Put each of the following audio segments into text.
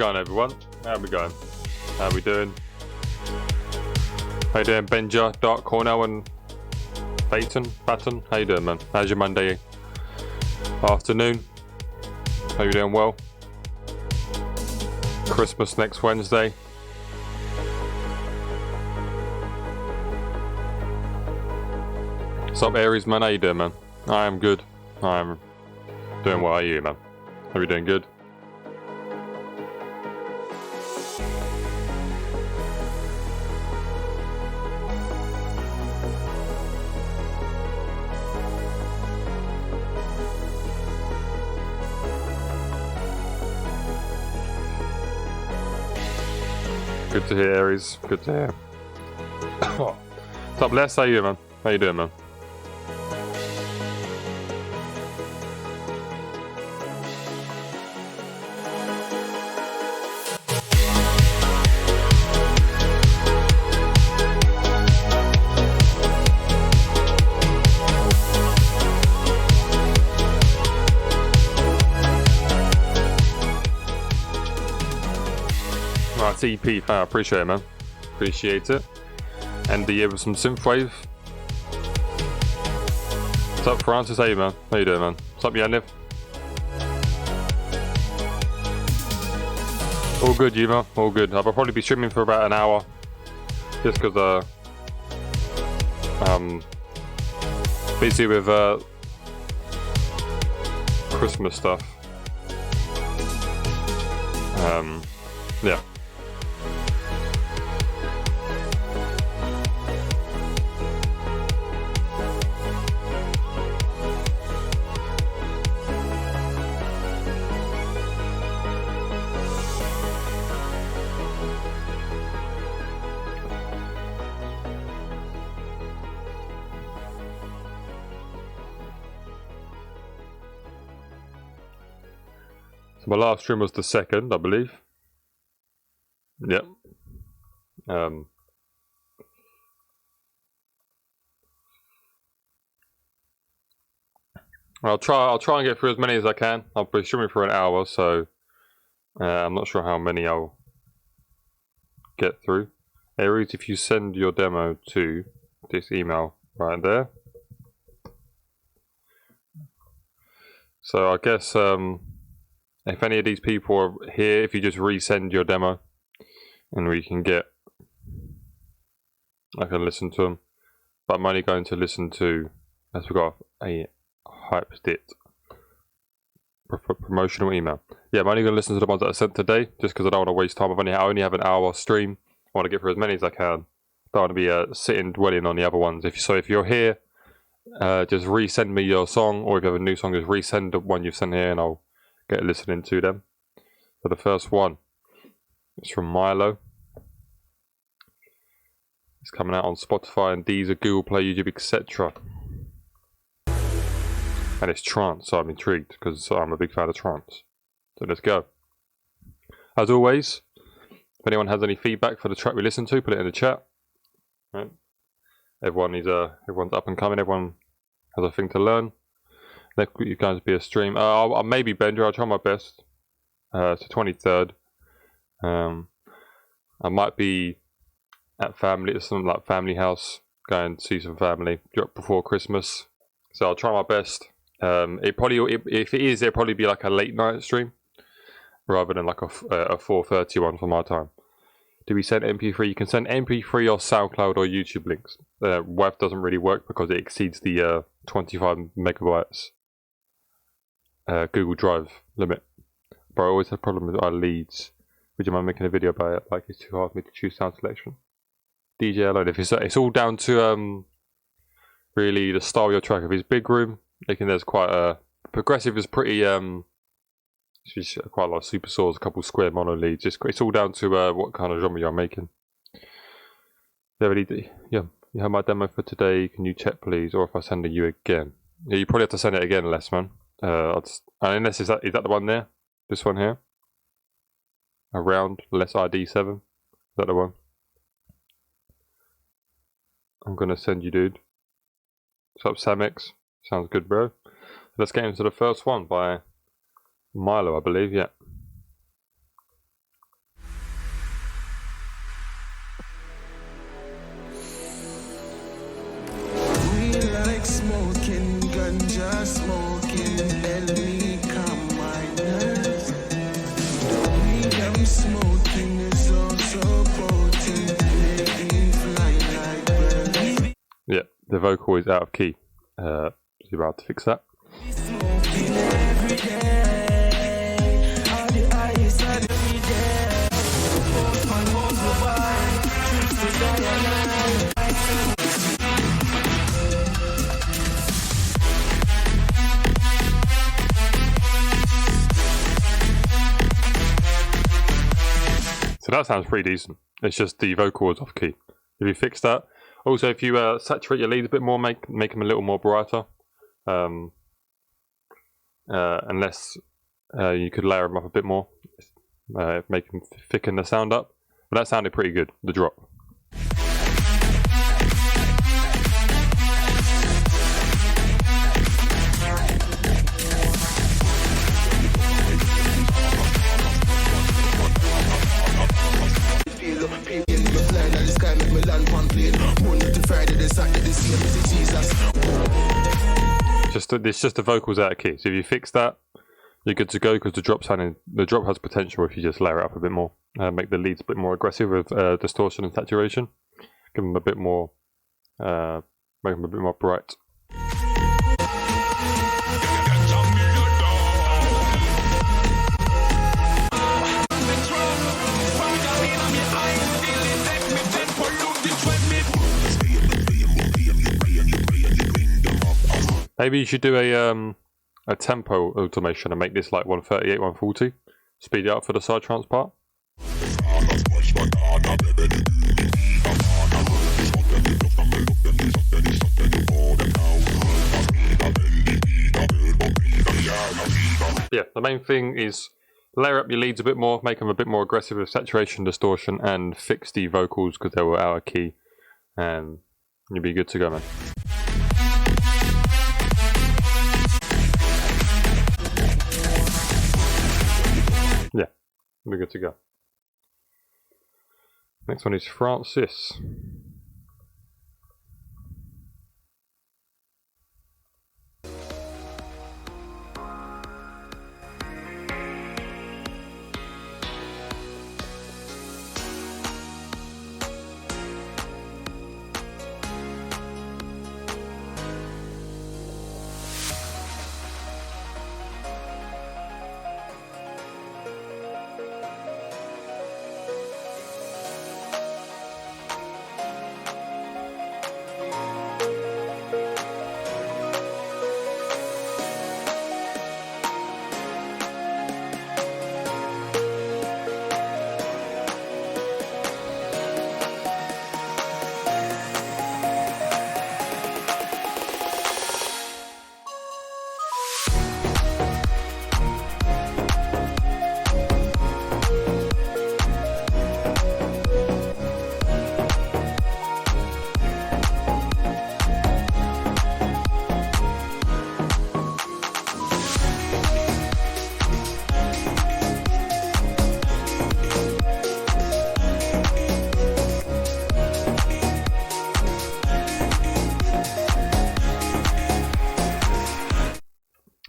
going, everyone? How we going? How we doing? How you doing, Benja, Dark Cornell, and Baton? How you doing, man? How's your Monday afternoon? How you doing? Well? Christmas next Wednesday. What's up, Aries, man? How you doing, man? I am good. I am doing well. How are you, man? Are you doing good? Good to hear, Aries. Good to hear. What's up, Les? How you doing, man? How you doing, man? EP, I appreciate it, man. Appreciate it. End the year with some synthwave. What's up, Francis? How you, man? How you doing, man? What's up, Yaniv? All good, you, man. All good. I'll probably be streaming for about an hour, just because busy with Christmas stuff. Yeah. So my last stream was the 2nd, I believe. Yep. I'll try and get through as many as I can. I'll be streaming for an hour, so I'm not sure how many I'll get through. Aries, if you send your demo to this email right there. So I guess if any of these people are here, if you just resend your demo, and I can listen to them. But I'm only going to listen to, as we got a hyped it promotional email. Yeah, I'm only going to listen to the ones that I sent today, just because I don't want to waste time. I only have an hour stream. I want to get through as many as I can. Don't want to be sitting dwelling on the other ones. If you're here, just resend me your song, or if you have a new song, just resend the one you've sent here, and I'll get listening to them. So the first one is from Milo. It's coming out on Spotify and Deezer, Google Play, YouTube, etc. And it's trance, so I'm intrigued because I'm a big fan of trance. So let's go. As always, if anyone has any feedback for the track we listened to, put it in the chat. Right. Everyone's up and coming. Everyone has a thing to learn. There you guys be a stream. I'll maybe Bender. I'll try my best. It's the 23rd. I might be at some like family house, go and see some family before Christmas. So I'll try my best. If it'll probably be like a late night stream rather than like a 4:30 one for my time. Do we send MP3? You can send MP3 or SoundCloud or YouTube links. WAV doesn't really work because it exceeds the 25 megabytes Google Drive limit. But I always have problems with our leads. Would you mind making a video about it? Like, it's too hard for me to choose sound selection. DJ alone. If it's all down to really the style of your track. If it's big room, there's quite a progressive is pretty it's just quite a lot of super saws, a couple of square mono leads. It's all down to what kind of genre you're making. You have my demo for today. Can you check, please? Or if I send it you again? Yeah, you probably have to send it again, Les, man. Unless is that the one there? This one here? Around less ID7. Is that the one? I'm gonna send you, dude. What's up, Samix? Sounds good, bro. Let's get into the first one by Milo, I believe, yeah. vocal is out of key. So you're about to fix that. So that sounds pretty decent. It's just the vocal is off key. If you fix that, also if you saturate your leads a bit more, make them a little more brighter. Unless you could layer them up a bit more, make them thicken the sound up. But that sounded pretty good, the drop. It's just the vocals out of key. So if you fix that, you're good to go, because the drop has potential if you just layer it up a bit more. Make the leads a bit more aggressive with distortion and saturation. Give them a bit more, make them a bit more bright. Maybe you should do a tempo automation and make this like 138, 140. Speed it up for the side trance part. Yeah, the main thing is layer up your leads a bit more, make them a bit more aggressive with saturation, distortion, and fix the vocals because they were out of key, and you'll be good to go, man. Yeah, we're good to go. Next one is Francis.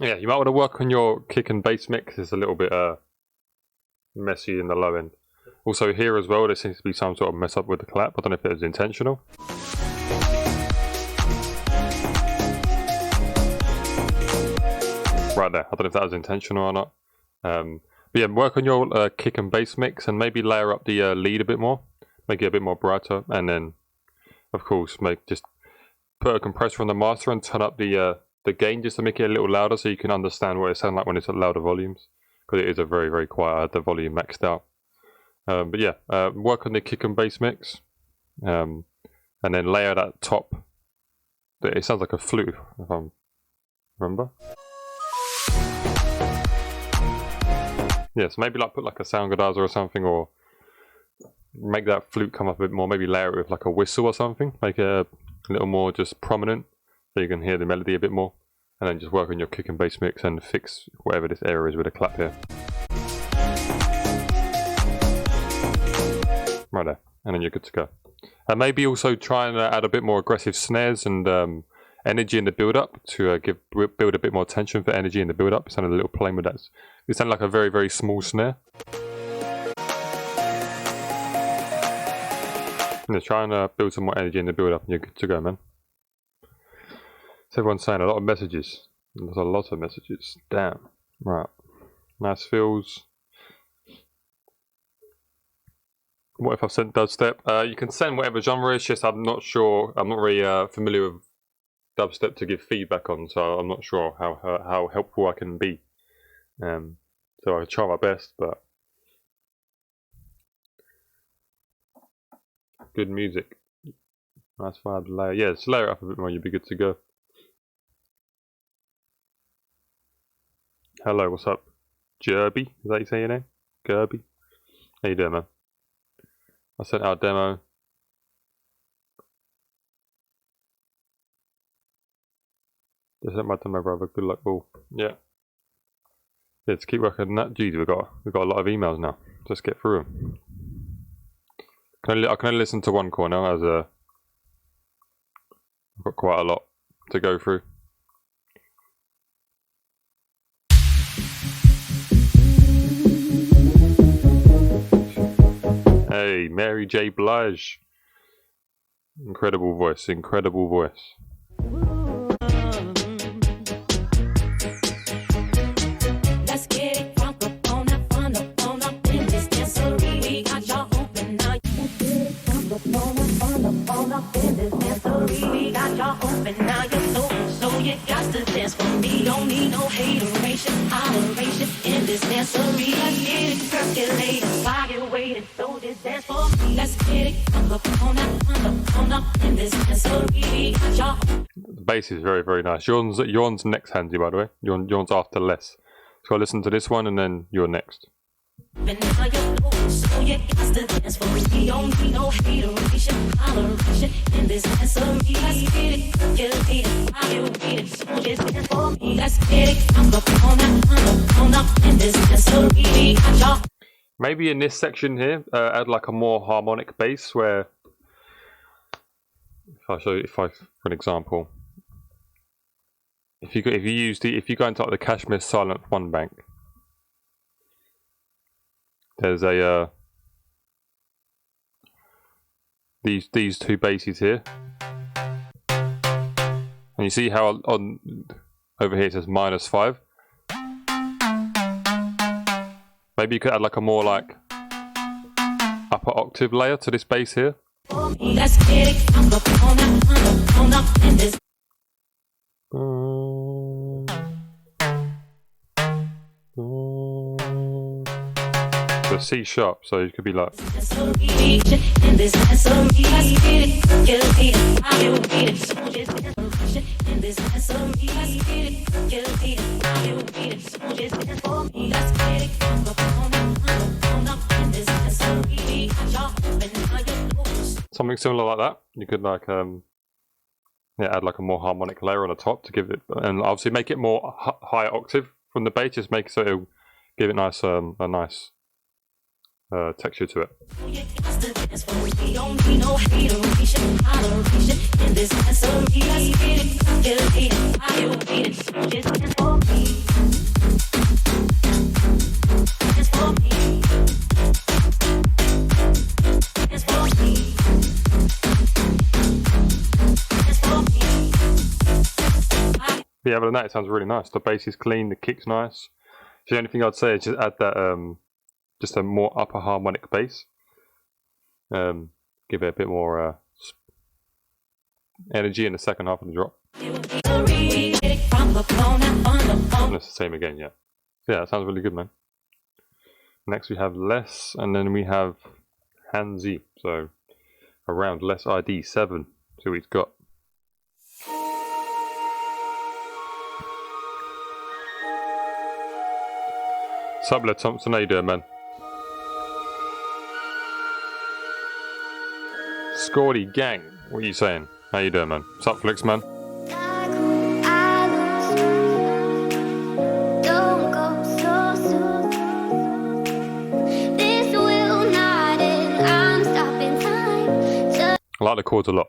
Yeah, you might want to work on your kick and bass mix. It's a little bit messy in the low end. Also here as well, there seems to be some sort of mess up with the clap. I don't know if it was intentional. Right there, I don't know if that was intentional or not. But yeah, work on your kick and bass mix and maybe layer up the lead a bit more. Make it a bit more brighter, and then of course just put a compressor on the master and turn up the gain just to make it a little louder so you can understand what it sounds like when it's at louder volumes, because it is a very, very quiet. I had the volume maxed out. But yeah, work on the kick and bass mix, and then layer that top. It sounds like a flute, if I remember. Yeah, so maybe like put like a sound guitars or something, or make that flute come up a bit more. Maybe layer it with like a whistle or something, make it a little more just prominent, so you can hear the melody a bit more. And then just work on your kick and bass mix and fix whatever this error is with a clap here. Right there, and then you're good to go. And maybe also try and add a bit more aggressive snares and energy in the build-up to build a bit more tension for energy in the build-up. It sounded a little plain with that. It sounded like a very, very small snare. Yeah, try and build some more energy in the build-up and you're good to go, man. everyone's saying? A lot of messages. There's a lot of messages. Damn. Right. Nice feels. What if I've sent dubstep? You can send whatever genre. It's just I'm not sure. I'm not really familiar with dubstep to give feedback on, so I'm not sure how helpful I can be. So I try my best, but good music. Nice vibe layer. Yeah, just layer it up a bit more. You'll be good to go. Hello, what's up? Jerby, is that you say your name? Gerby? How you doing, man? I sent out a demo. Just sent my demo, brother. Good luck, all. Yeah. Let's keep working on that. Geez, we've got a lot of emails now. Let's get through them. I can only listen to one corner as I've got quite a lot to go through. Hey, Mary J. Blige. Incredible voice, incredible voice. Let's get it crunk up on up in this dancery. We got y'all open now. Let's get it crunk up in this dancery. We got y'all open now. You're so you got to dance for me. Don't need no hateration, holleration in this dancery. Let's get it percolated, fire waiting, so this dance for me. Let's get it crunk up on up in this dancery. We got y'all. The bass is very, very nice. Yawn's next, Handsy, by the way. Yawn's after less. So I listen to this one and then you're next. Maybe in this section here, add like a more harmonic bass where, for an example, if you go into like the Kashmir Silent One Bank, there's a these two basses here, and you see how on over here it says -5. Maybe you could add like a more like upper octave layer to this bass here. So C sharp, so you could be like. Something similar like that. You could like add like a more harmonic layer on the top to give it, and obviously make it more higher octave from the bass. Just make it so it'll give it nice a nice texture to it. Yeah, other than that, it sounds really nice. The bass is clean, the kick's nice. The only thing I'd say is just add that just a more upper harmonic bass. Give it a bit more energy in the second half of the drop. And it's the same again, yeah. Yeah, that sounds really good, man. Next we have Less, and then we have Handsy. So around Less ID 7. See what he's got. Subler Thompson, how you doing, man? Scordy gang, what are you saying? How you doing, man? What's up, Flix, man? I like the chords a lot.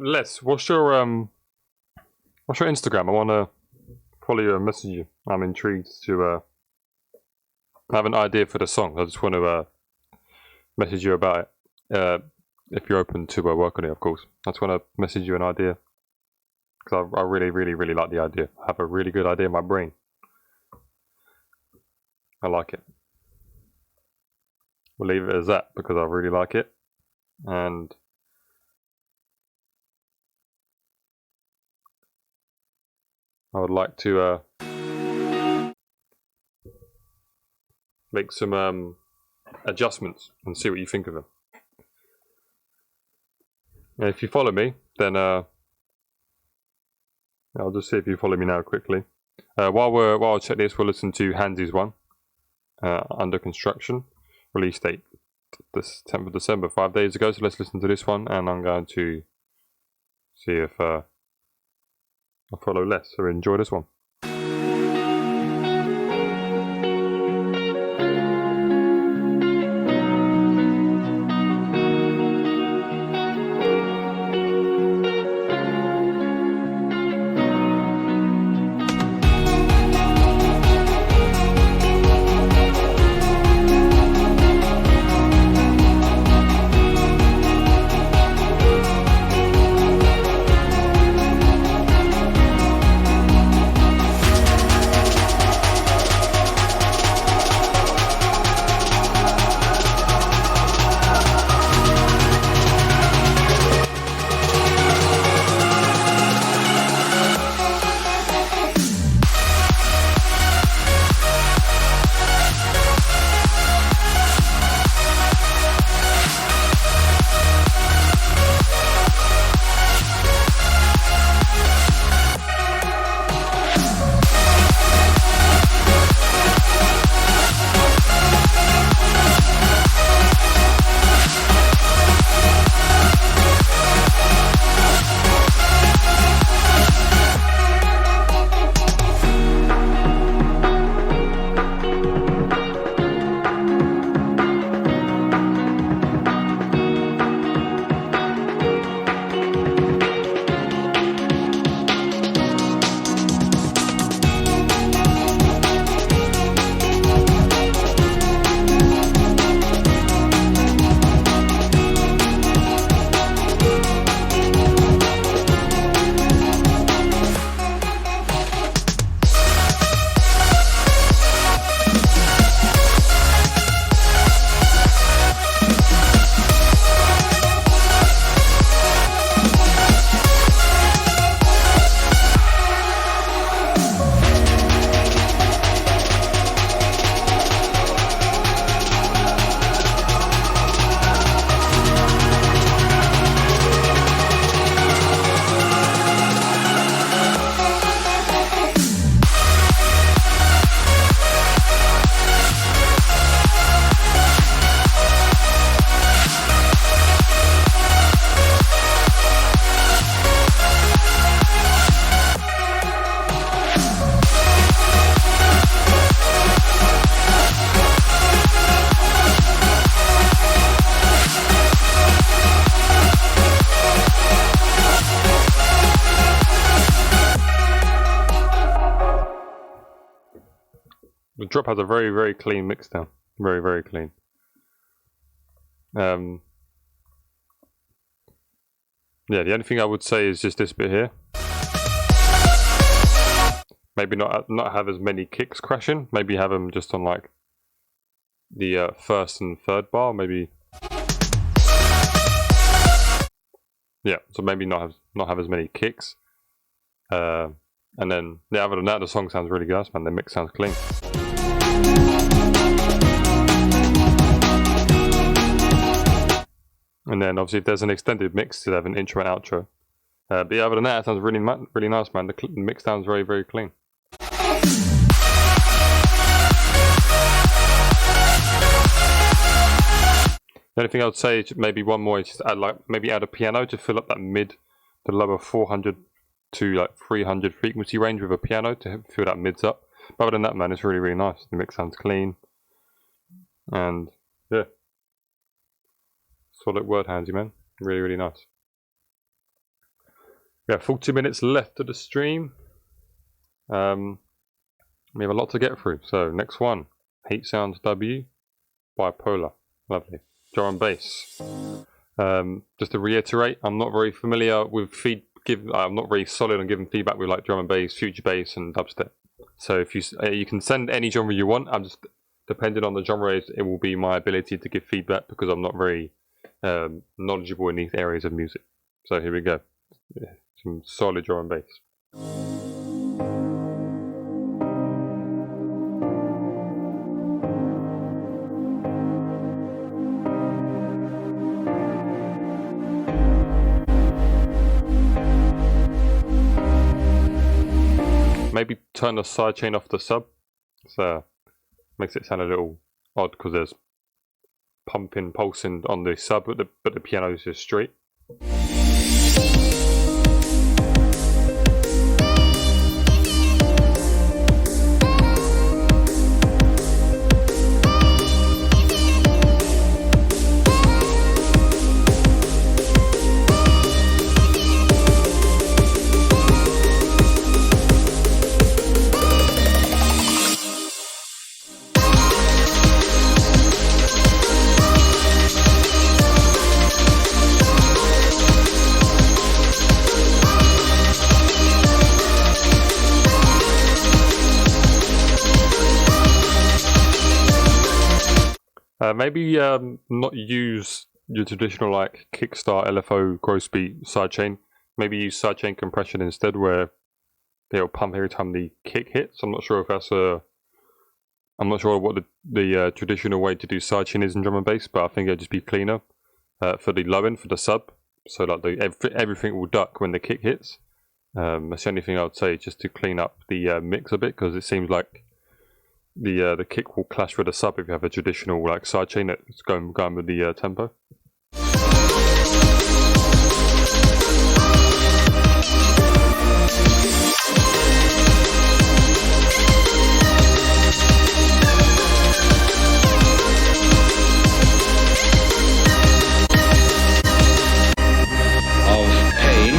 Les, what's your Instagram? I want to follow you and message you. I'm intrigued to have an idea for the song. I just want to message you about it. If you're open to work on it, of course. I just want to message you an idea because I really, really, really like the idea. I have a really good idea in my brain. I like it. We'll leave it as that because I really like it, and I would like to make some adjustments and see what you think of them. And if you follow me, then I'll just see if you follow me now quickly. While I check this, we'll listen to Handsy's one, Under Construction, release date this 10th of December, 5 days ago. So let's listen to this one, and I'm going to see if I follow Les. So enjoy this one. The drop has a very, very clean mix down. Very, very clean. Yeah, the only thing I would say is just this bit here. Maybe not have as many kicks crashing. Maybe have them just on like the first and third bar. Maybe. Yeah, so maybe not have as many kicks. And then yeah, other than that, the song sounds really good, man. The mix sounds clean. And then obviously if there's an extended mix, to have an intro and outro. But yeah, other than that, it sounds really nice, man. The mix sounds very, very clean. The only thing I would say is maybe one more is just add a piano to fill up that the lower 400 to like 300 frequency range with a piano to fill that mids up. But other than that, man, it's really, really nice. The mix sounds clean. And yeah. Solid word, Handsy, man. Really, really nice. We have 40 minutes left of the stream. We have a lot to get through. So next one, Hate Sounds W, Bipolar. Lovely. Drum and bass. Just to reiterate, I'm not very familiar with I'm not very solid on giving feedback with like drum and bass, future bass, and dubstep. So if you can send any genre you want. I'm just depending on the genre, it will be my ability to give feedback because I'm not very knowledgeable in these areas of music. So here we go. Yeah, some solid drum and bass. Maybe turn the sidechain off the sub, so makes it sound a little odd because there's pulsing on the sub, but the piano is just straight. Maybe not use your traditional like kickstart LFO gross beat sidechain. Maybe use sidechain compression instead, where it'll pump every time the kick hits. I'm not sure if that's I'm not sure what the traditional way to do sidechain is in drum and bass, but I think it'll just be cleaner for the low end, for the sub. So like everything will duck when the kick hits. That's the only thing I would say, just to clean up the mix a bit, because it seems like the kick will clash with the sub if you have a traditional like sidechain that's going with the tempo. Of pain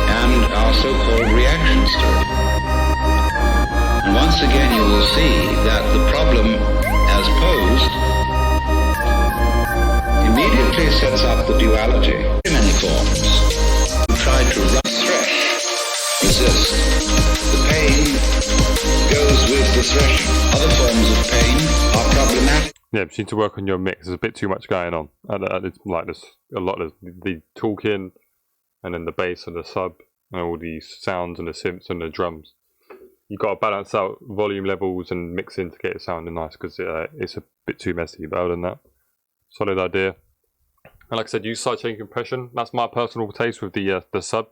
and our so-called reactions to it. And once again you will see that the problem as posed immediately sets up the duality in many forms. You try to thresh, resist. The pain goes with the threshing. Other forms of pain are problematic. Yeah, you need to work on your mix. There's a bit too much going on. It's like there's a lot of the talking, and then the bass and the sub, and all these sounds and the synths and the drums. You've got to balance out volume levels and mix in to get it sounding nice, because it's a bit too messy. But other than that, solid idea. And like I said, use sidechain compression. That's my personal taste with the sub,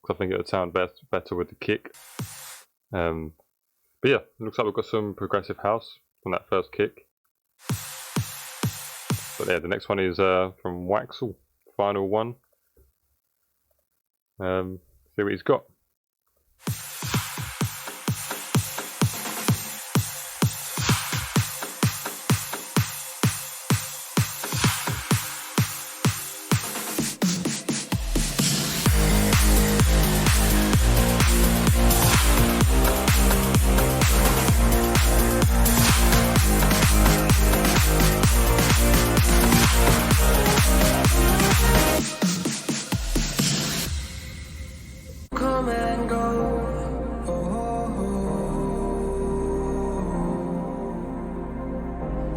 because I think it would sound better with the kick. But yeah, it looks like we've got some progressive house on that first kick. But yeah, the next one is from Waxel, final one. See what he's got.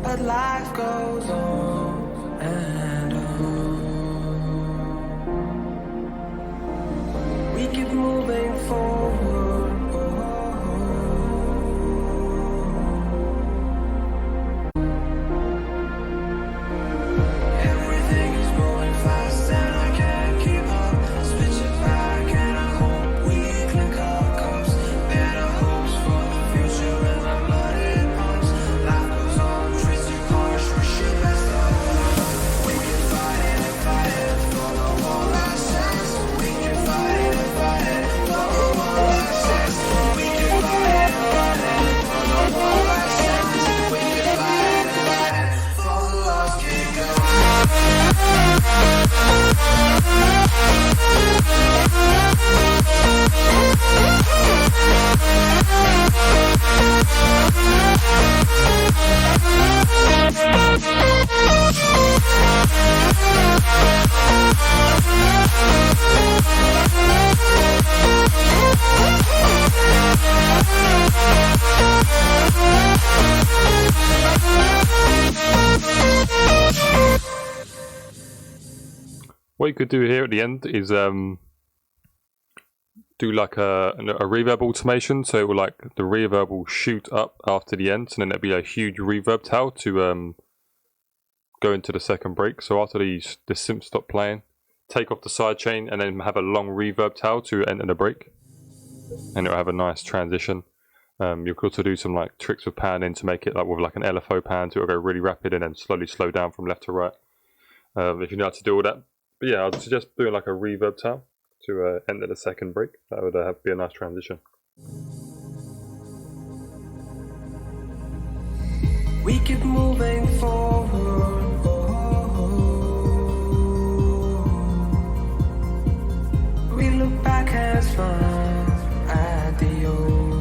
But life goes on and on. We keep moving forward. Everything is moving fast and I can't keep up. Switch it back and I hope we clink our cups. Better hopes for the future and my blood it pumps. Life goes on. We can what you could do here at the end is do like a reverb automation, so it will like the reverb will shoot up after the end, and then there'll be a huge reverb tail to go into the second break. So after the synth stop playing, take off the sidechain and then have a long reverb tail to enter the break, and it'll have a nice transition. You could also do some like tricks with panning to make it like with like an LFO pan, so it'll go really rapid and then slowly slow down from left to right. If you know how to do all that. But yeah, I'd suggest doing like a reverb tail to enter the second break. That would be a nice transition. We keep moving forward. We look back and smile at the old.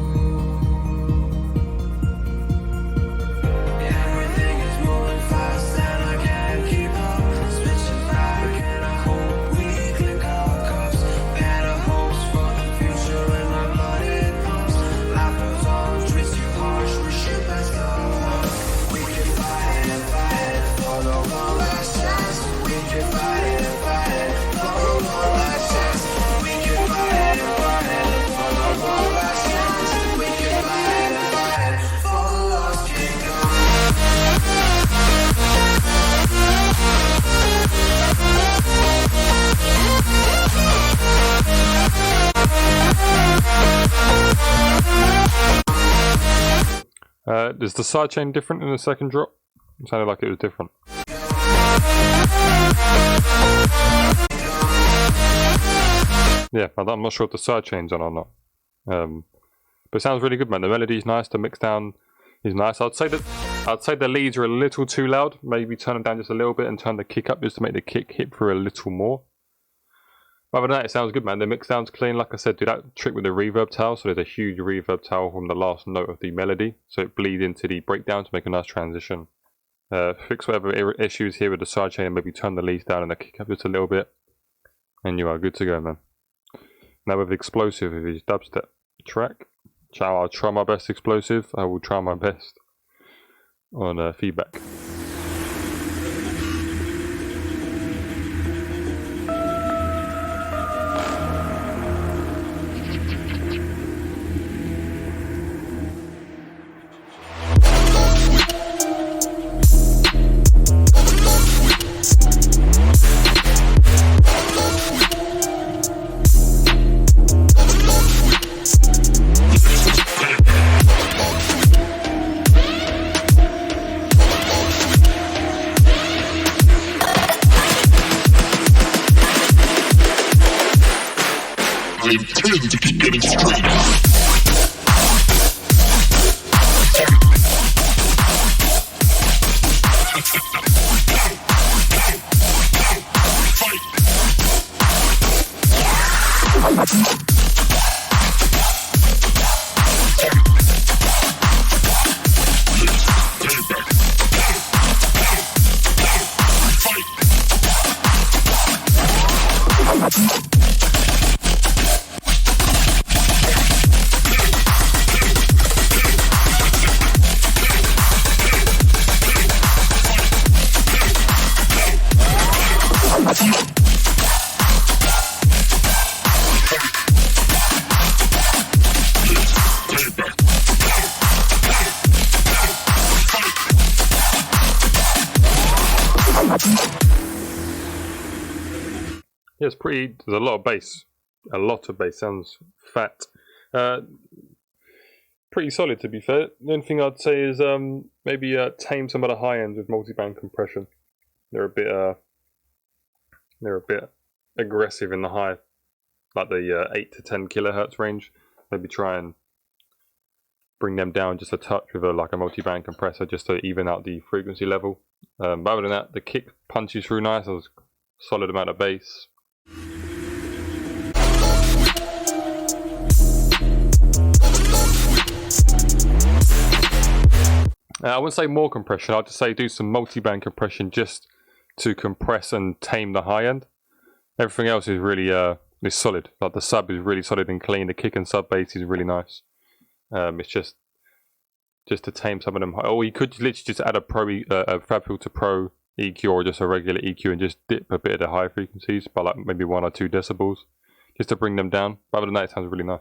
Everything is moving fast and I can't keep up. Switching back and I hope we clink our cups. Better hopes for the future and my blood it pumps. Life goes on, treats you harsh, wish you best of luck. We can fight and fight for the one last chance. We can fight and fight for the one last chance. We can fight and fight for the one last chance. We can fight and fight for the lost kingdom. Is the sidechain different in the second drop? It sounded like it was different. Yeah, I'm not sure if the sidechain's on or not. But it sounds really good, man. The melody's nice, the mix down is nice. I'd say the leads are a little too loud. Maybe turn them down just a little bit and turn the kick up just to make the kick hit through a little more. But other than that, it sounds good, man. The mix sounds clean. Like I said, do that trick with the reverb tail. So there's a huge reverb tail from the last note of the melody, so it bleeds into the breakdown to make a nice transition. Fix whatever issues here with the sidechain and maybe turn the leads down and the kick up just a little bit, and you are good to go, man. Now with explosive, with his dubstep track, I'll try my best explosive. I will try my best on feedback. To keep getting straight. Yeah, it's pretty. There's a lot of bass. A lot of bass. Sounds fat. Pretty solid, to be fair. The only thing I'd say is maybe tame some of the high ends with multi-band compression. They're a bit aggressive in the high, like the 8 to 10 kilohertz range. Maybe try and bring them down just a touch with like a multi-band compressor, just to even out the frequency level. But other than that, the kick punches through nice. There's a solid amount of bass. I wouldn't say more compression. I'd just say do some multi-band compression just to compress and tame the high end. Everything else is really is solid. Like the sub is really solid and clean. The kick and sub bass is really nice. It's just to tame some of them. Or you could literally just add a Fab Filter Pro EQ or just a regular EQ and just dip a bit of the high frequencies by like maybe 1 or 2 decibels just to bring them down. But other than that, it sounds really nice.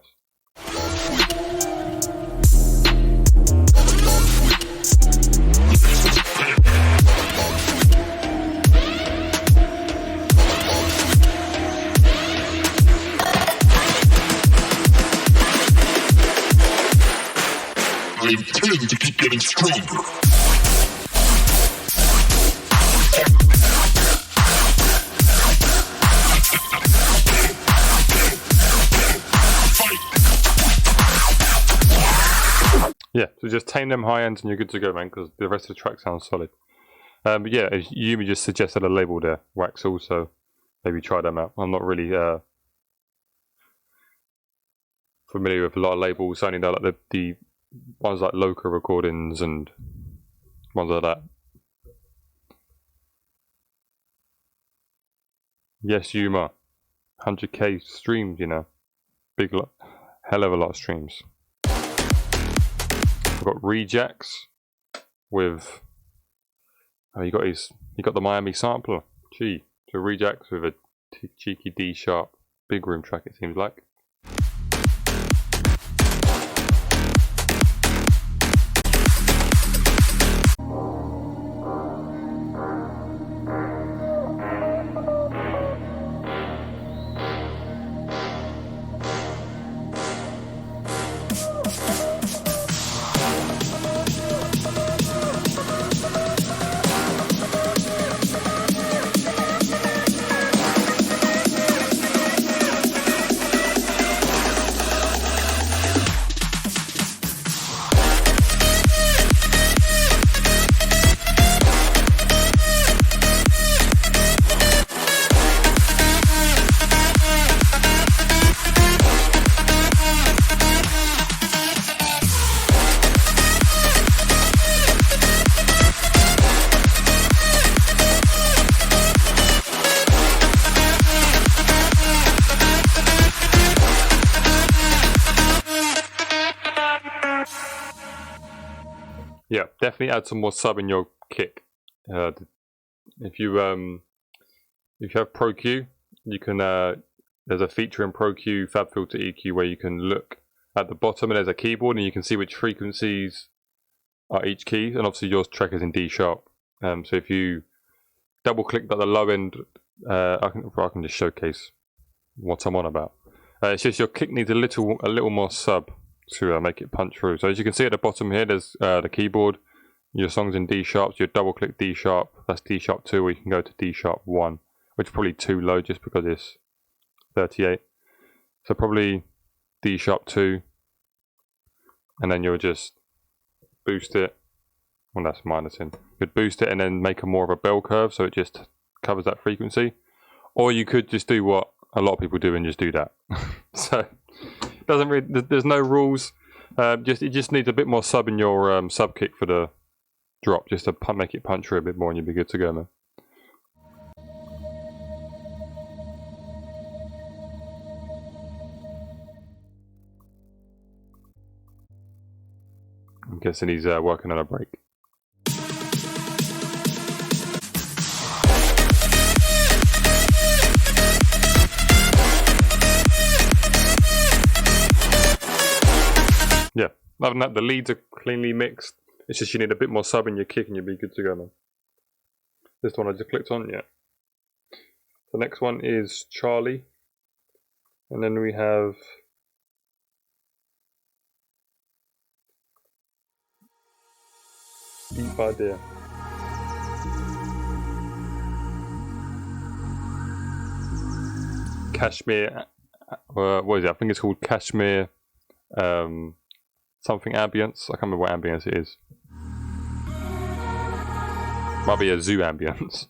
I intend to keep getting stronger. Yeah, so just tame them high ends and you're good to go, man, because the rest of the track sounds solid. But yeah, Yumi just suggested a label there, Wax also. Maybe try them out. I'm not really familiar with a lot of labels. I only know like the ones like Loca Recordings and ones like that. Yes, Yuma. 100k streams, you know. Big lot. Hell of a lot of streams. I've got Rejax with... Oh, you got the Miami sampler. Gee. So Rejax with a cheeky D sharp big room track, it seems like. Yeah, definitely add some more sub in your kick. If you have Pro Q, you can there's a feature in Pro Q Fab Filter EQ where you can look at the bottom and there's a keyboard and you can see which frequencies are each key, and obviously your track is in D sharp. So if you double click at the low end, I can just showcase what I'm on about. It's just your kick needs a little more sub to make it punch through. So as you can see at the bottom here, there's the keyboard. Your song's in D sharp, so you double click D sharp, that's D sharp 2, or you can go to D sharp 1, which is probably too low just because it's 38. So probably D sharp 2, and then you'll just boost it. Well, that's minusing. You'd boost it and then make a more of a bell curve so it just covers that frequency. Or you could just do what a lot of people do and just do that. So doesn't really, there's no rules. It just needs a bit more sub in your sub kick for the drop, just to make it punch through a bit more, and you'll be good to go, man. I'm guessing he's working on a break. Yeah, other than that, the leads are cleanly mixed. It's just you need a bit more sub in your kick and you'll be good to go, man. This one I just clicked on, yeah. The next one is Charlie. And then we have... Deep Idea. Kashmir... what is it? I think it's called Kashmir... something ambience. I can't remember what ambience it is. Might be a zoo ambience.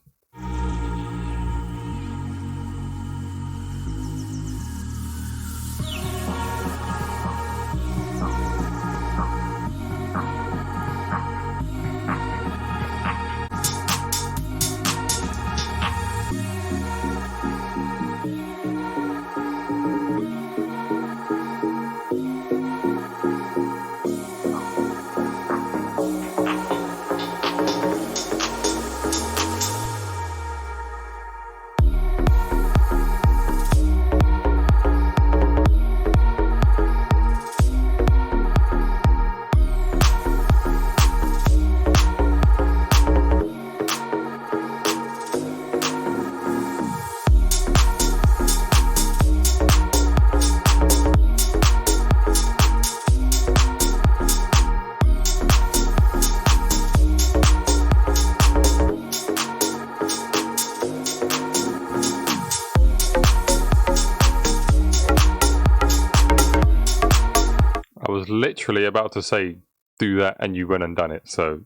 literally about to say do that, and you went and done it. So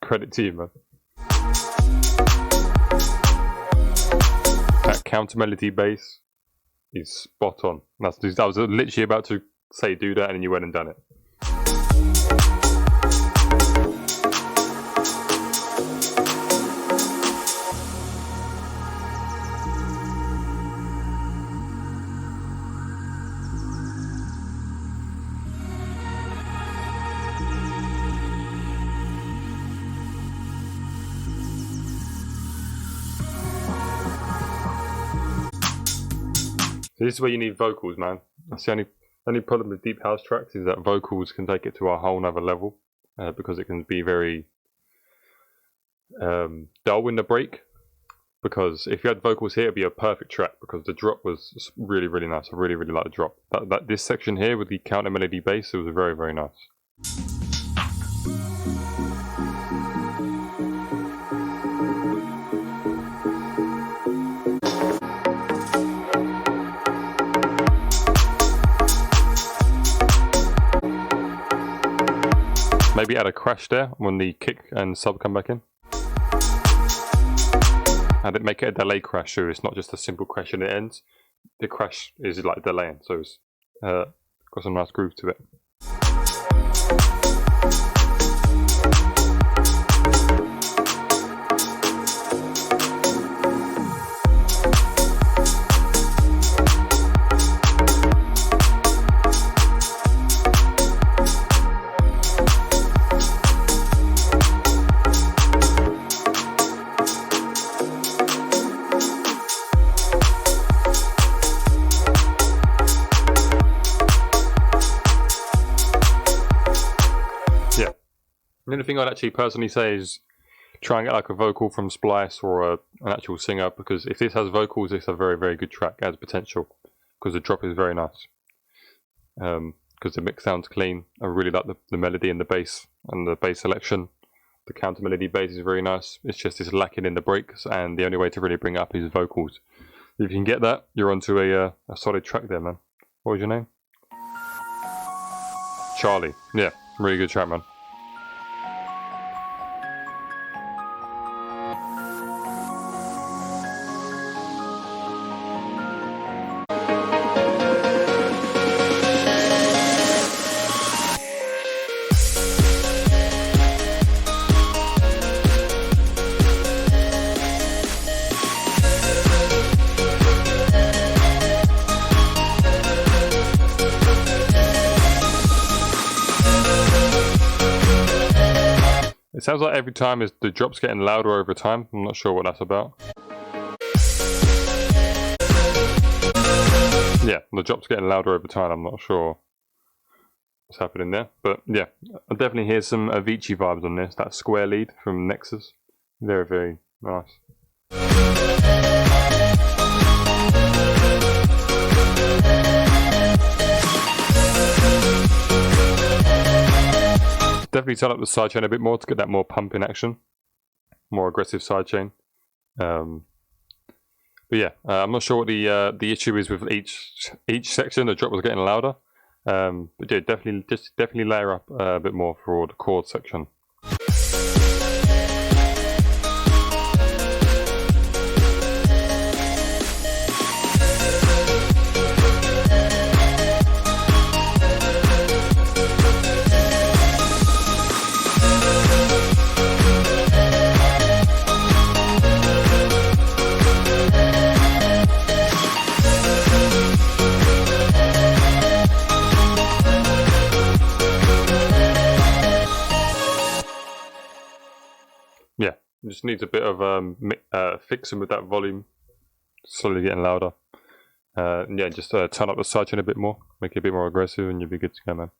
credit to you, man. That counter melody bass is spot on. I was literally about to say do that, and then you went and done it. This is where you need vocals, man. That's the only problem with deep house tracks is that vocals can take it to a whole nother level because it can be very dull in the break. Because if you had vocals here, it'd be a perfect track because the drop was really, really nice. I really, really like the drop. This section here with the counter melody bass, it was very, very nice. Maybe add a crash there when the kick and sub come back in. And it make it a delay crash, so it's not just a simple crash and it ends. The crash is like delaying, so it's got some nice groove to it. The only thing I'd actually personally say is try and get like a vocal from Splice or an actual singer, because if this has vocals, it's a very, very good track, it has potential, because the drop is very nice. Because the mix sounds clean. I really like the melody and the bass selection. The counter melody bass is very nice. It's just it's lacking in the breaks, and the only way to really bring it up is vocals. If you can get that, you're onto a solid track there, man. What was your name? Charlie. Yeah, really good track, man. It sounds like every time the drop's getting louder over time. I'm not sure what that's about. Yeah, the drop's getting louder over time. I'm not sure what's happening there. But yeah, I definitely hear some Avicii vibes on this. That square lead from Nexus. Very, very nice. Definitely turn up the sidechain a bit more to get that more pumping action, more aggressive sidechain. But yeah, I'm not sure what the issue is with each section. The drop was getting louder, but yeah, definitely layer up a bit more for the chord section. Yeah, just needs a bit of fixing with that volume, slowly getting louder. Yeah, just turn up the sidechain a bit more, make it a bit more aggressive, and you'll be good to go, man.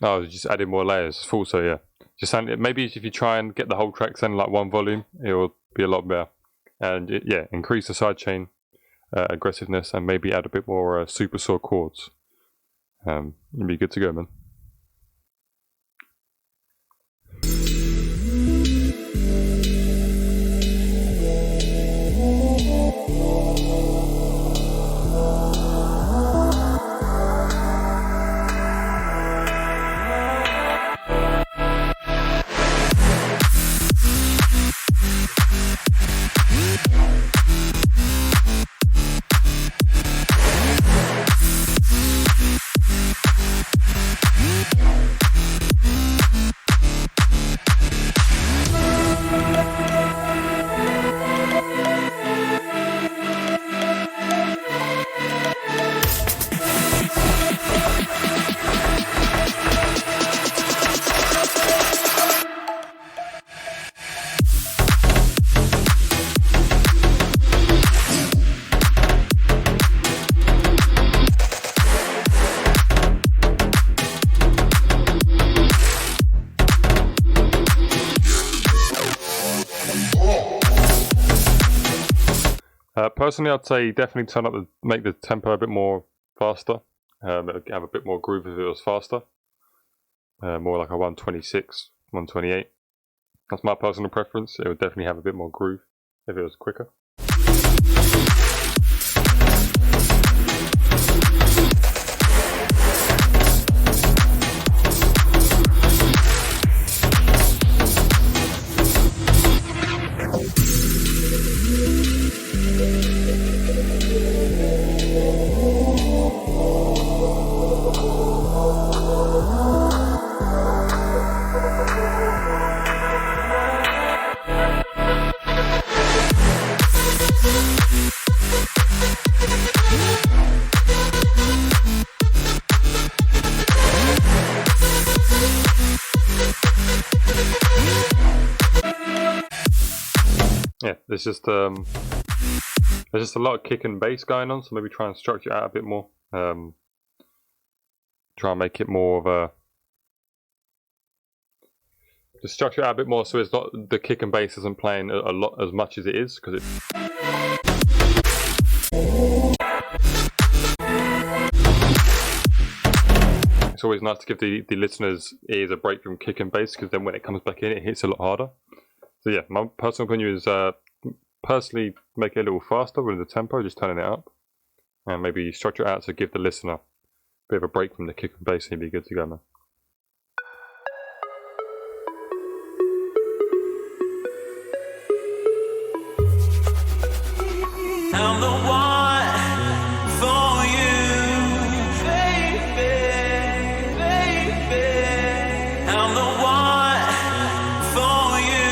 Oh, just adding more layers. Also, yeah, just maybe if you try and get the whole track sounding like one volume, it will be a lot better. And yeah, increase the sidechain aggressiveness, and maybe add a bit more super saw chords. You'll be good to go, man. Personally, I'd say definitely make the tempo a bit more faster. It would have a bit more groove if it was faster. More like a 126, 128. That's my personal preference. It would definitely have a bit more groove if it was quicker. Yeah, there's just a lot of kick and bass going on, so maybe try and structure it out a bit more. Try and make it more of a just structure it out a bit more so it's not the kick and bass isn't playing a lot as much as it is, because it's always nice to give the listeners' ears a break from kick and bass, because then when it comes back in, it hits a lot harder. So yeah, my personal opinion is personally make it a little faster with the tempo, just turning it up, and maybe structure it out to give the listener a bit of a break from the kick and bass, and he'd be good to go, man. I'm the one for you, baby, baby. I'm the one for you,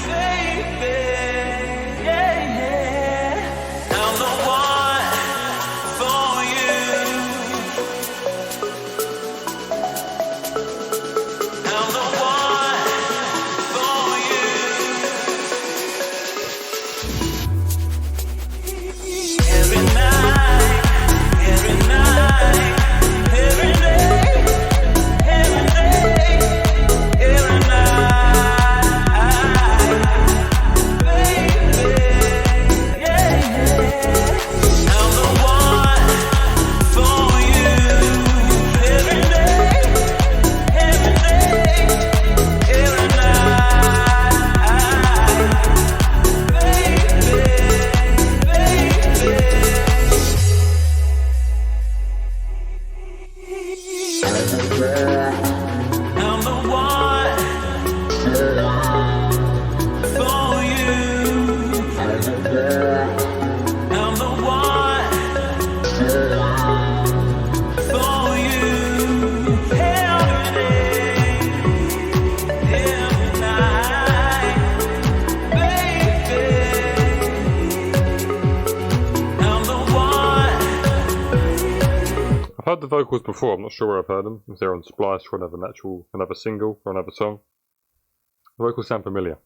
baby, yeah, yeah. I'm the one for you. I'm the one for you. Every night, every night, every day, every day, every night, baby, yeah. I'm the one for you. Every day, every day, every I'm the one for you. I'm the one for you. Every day, every night, baby. I'm the one. I've heard the vocals before, I'm not sure where I've heard them, if they're on Splice for another single or another song. The vocals sound familiar.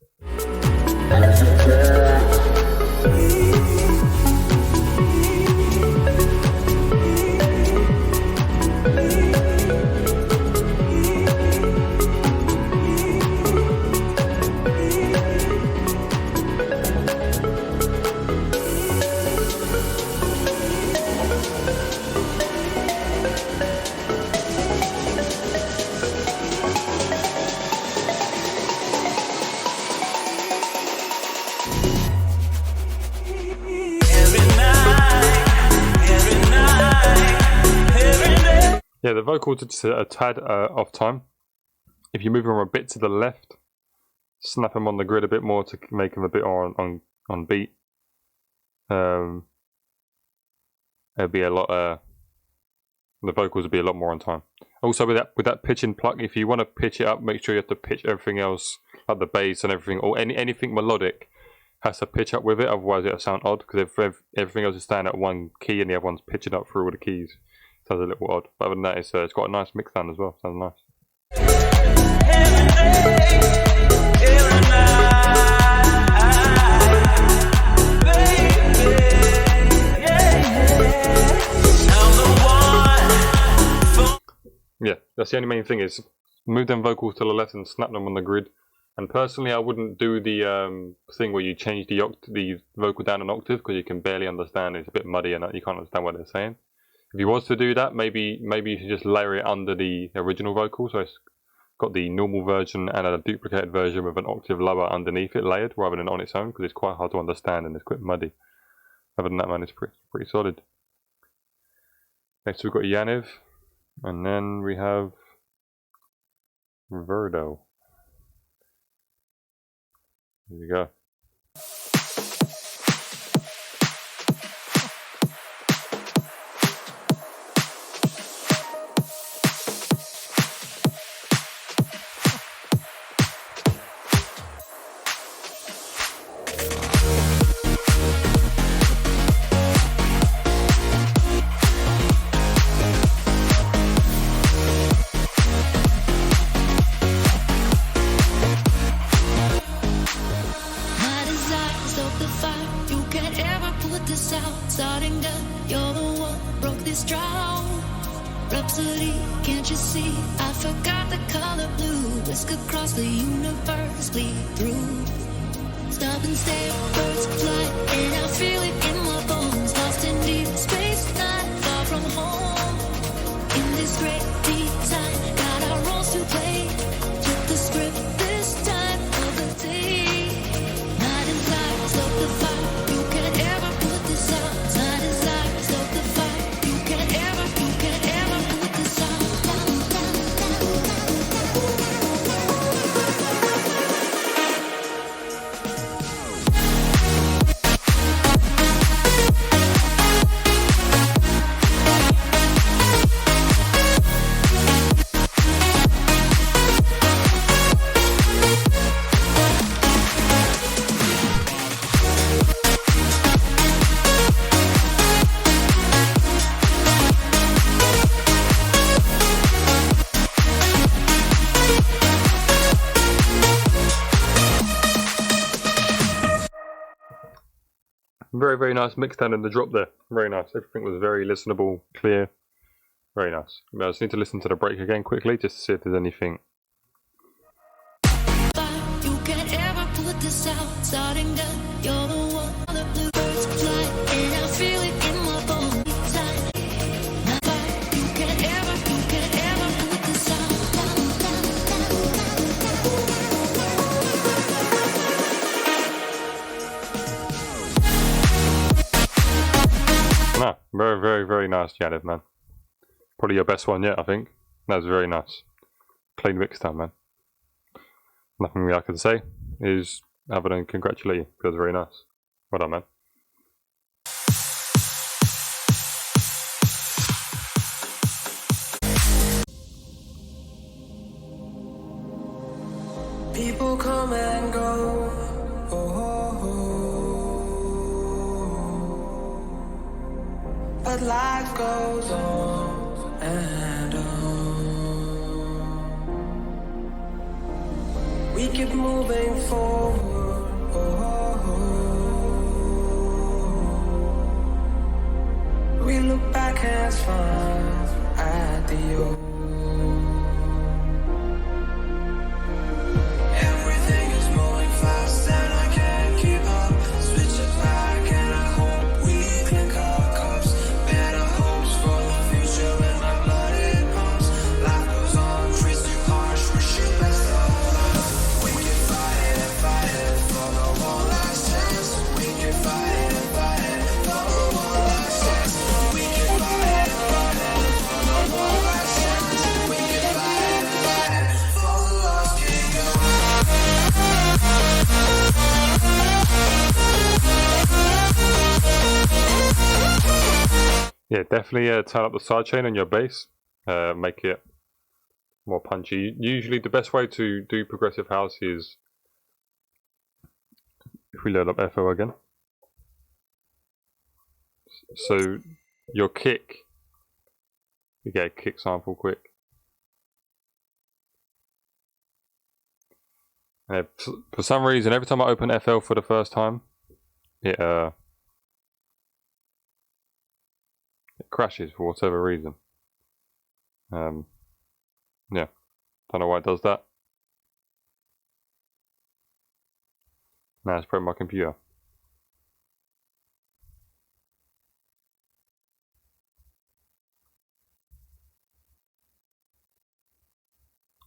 Yeah, the vocals are just a tad off time. If you move them a bit to the left, snap them on the grid a bit more to make them a bit more on beat. It'll be a lot. The vocals will be a lot more on time. Also, with that pitch and pluck, if you want to pitch it up, make sure you have to pitch everything else, like the bass and everything, or anything melodic, has to pitch up with it. Otherwise, it'll sound odd. Because if everything else is staying at one key and the other one's pitching up through all the keys, it sounds a little odd. But other than that, it's got a nice mix sound as well. Sounds nice. Yeah, that's the only main thing is move them vocals to the left and snap them on the grid. And personally, I wouldn't do the thing where you change the vocal down an octave because you can barely understand. It's a bit muddy and you can't understand what they're saying. If you was to do that, maybe you should just layer it under the original vocal. So it's got the normal version and a duplicated version with an octave lower underneath it layered rather than on its own, because it's quite hard to understand and it's quite muddy. Other than that, man, it's pretty solid. Next we've got Yaniv, and then we have Verdo. Here we go. My desire, stoke the fire. You can't ever put this out. Starting gun, you're the one broke this drought. Rhapsody, can't you see? I forgot the color blue. Whisk across the universe, bleed through. Stop and stare, birds fly, and I feel it in my bones. Lost in deep space, not far from home. In this great design, got our roles to play. Flip the script this time of the day. Night and fire, stoke the fire. You can't ever put this out. My desire, stoke the fire. You can't ever put this out. Very, very nice mix down in the drop there. Very nice. Everything was very listenable, clear. Very nice. I just need to listen to the break again quickly just to see if there's anything. You can't ever put this out. Starting gun, you're the one. The bluebirds fly, and I feel it in my bones. You can't ever put this out. No, very, very, very nice, Yaniv, man. Probably your best one yet, I think. That was very nice. Clean mix down, man. Nothing really I can say is other than congratulate you. Feels very nice. Well done, man. People come and go. But life goes on and on. We keep moving forward. We look back and smile at the old. Everything is moving fast and I can't keep up. Switch it back and I hope we clink our cups. Better hopes for the future when my blood it pumps. Life goes on, trees too harsh, wish you best of luck. We can fight it for the one last chance. We can fight it for the one last chance. We can fight it for the one last chance. We can fight it for the lost kingdom. Yeah, definitely turn up the sidechain on your bass. Make it more punchy. Usually the best way to do progressive house is, if we load up FO again. So your kick, you get a kick sample quick. And for some reason, every time I open FL for the first time, it crashes for whatever reason. Yeah, don't know why it does that. Now let's put it on my computer.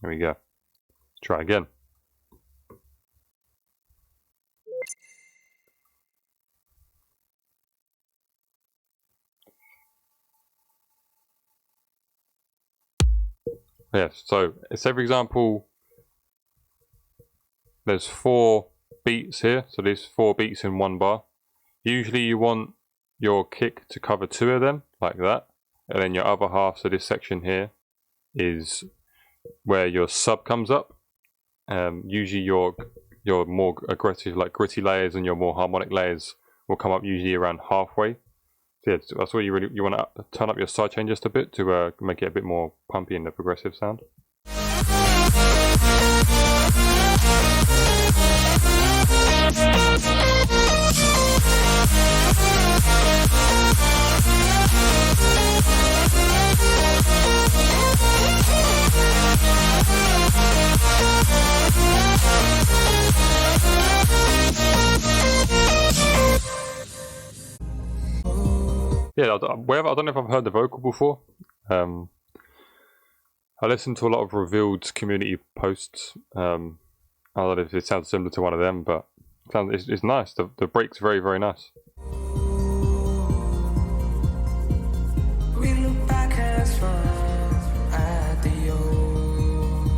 There we go. Try again. Yes, so say for example, there's 4 beats here, so there's 4 beats in one bar. Usually you want your kick to cover 2 of them, like that, and then your other half, so this section here, is where your sub comes up. Usually your more aggressive, like gritty layers, and your more harmonic layers will come up usually around halfway. So yeah, that's why you want to turn up your sidechain just a bit to make it a bit more pumpy in the progressive sound. Yeah, I don't know if I've heard the vocal before. I listen to a lot of revealed community posts. I don't know if it sounds similar to one of them, but it's nice. The break's very, very nice. We look back as far at the old.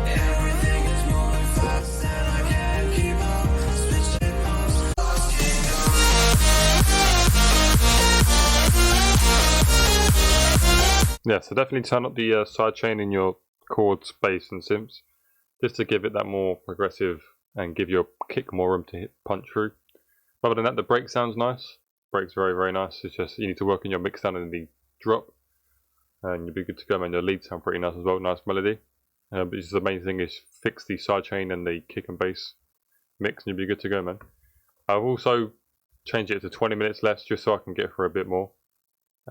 Everything is moving fast and I can't keep up. Switching posts, lost Yeah, so definitely turn up the sidechain in your chords, bass, and synths, just to give it that more progressive and give your kick more room to punch through. Other than that, the break sounds nice. Break's very, very nice. It's just you need to work on your mix down and the drop, and you'll be good to go. Man, your leads sound pretty nice as well. Nice melody. But just the main thing is fix the sidechain and the kick and bass mix, and you'll be good to go, man. I've also changed it to 20 minutes less, just so I can get through a bit more.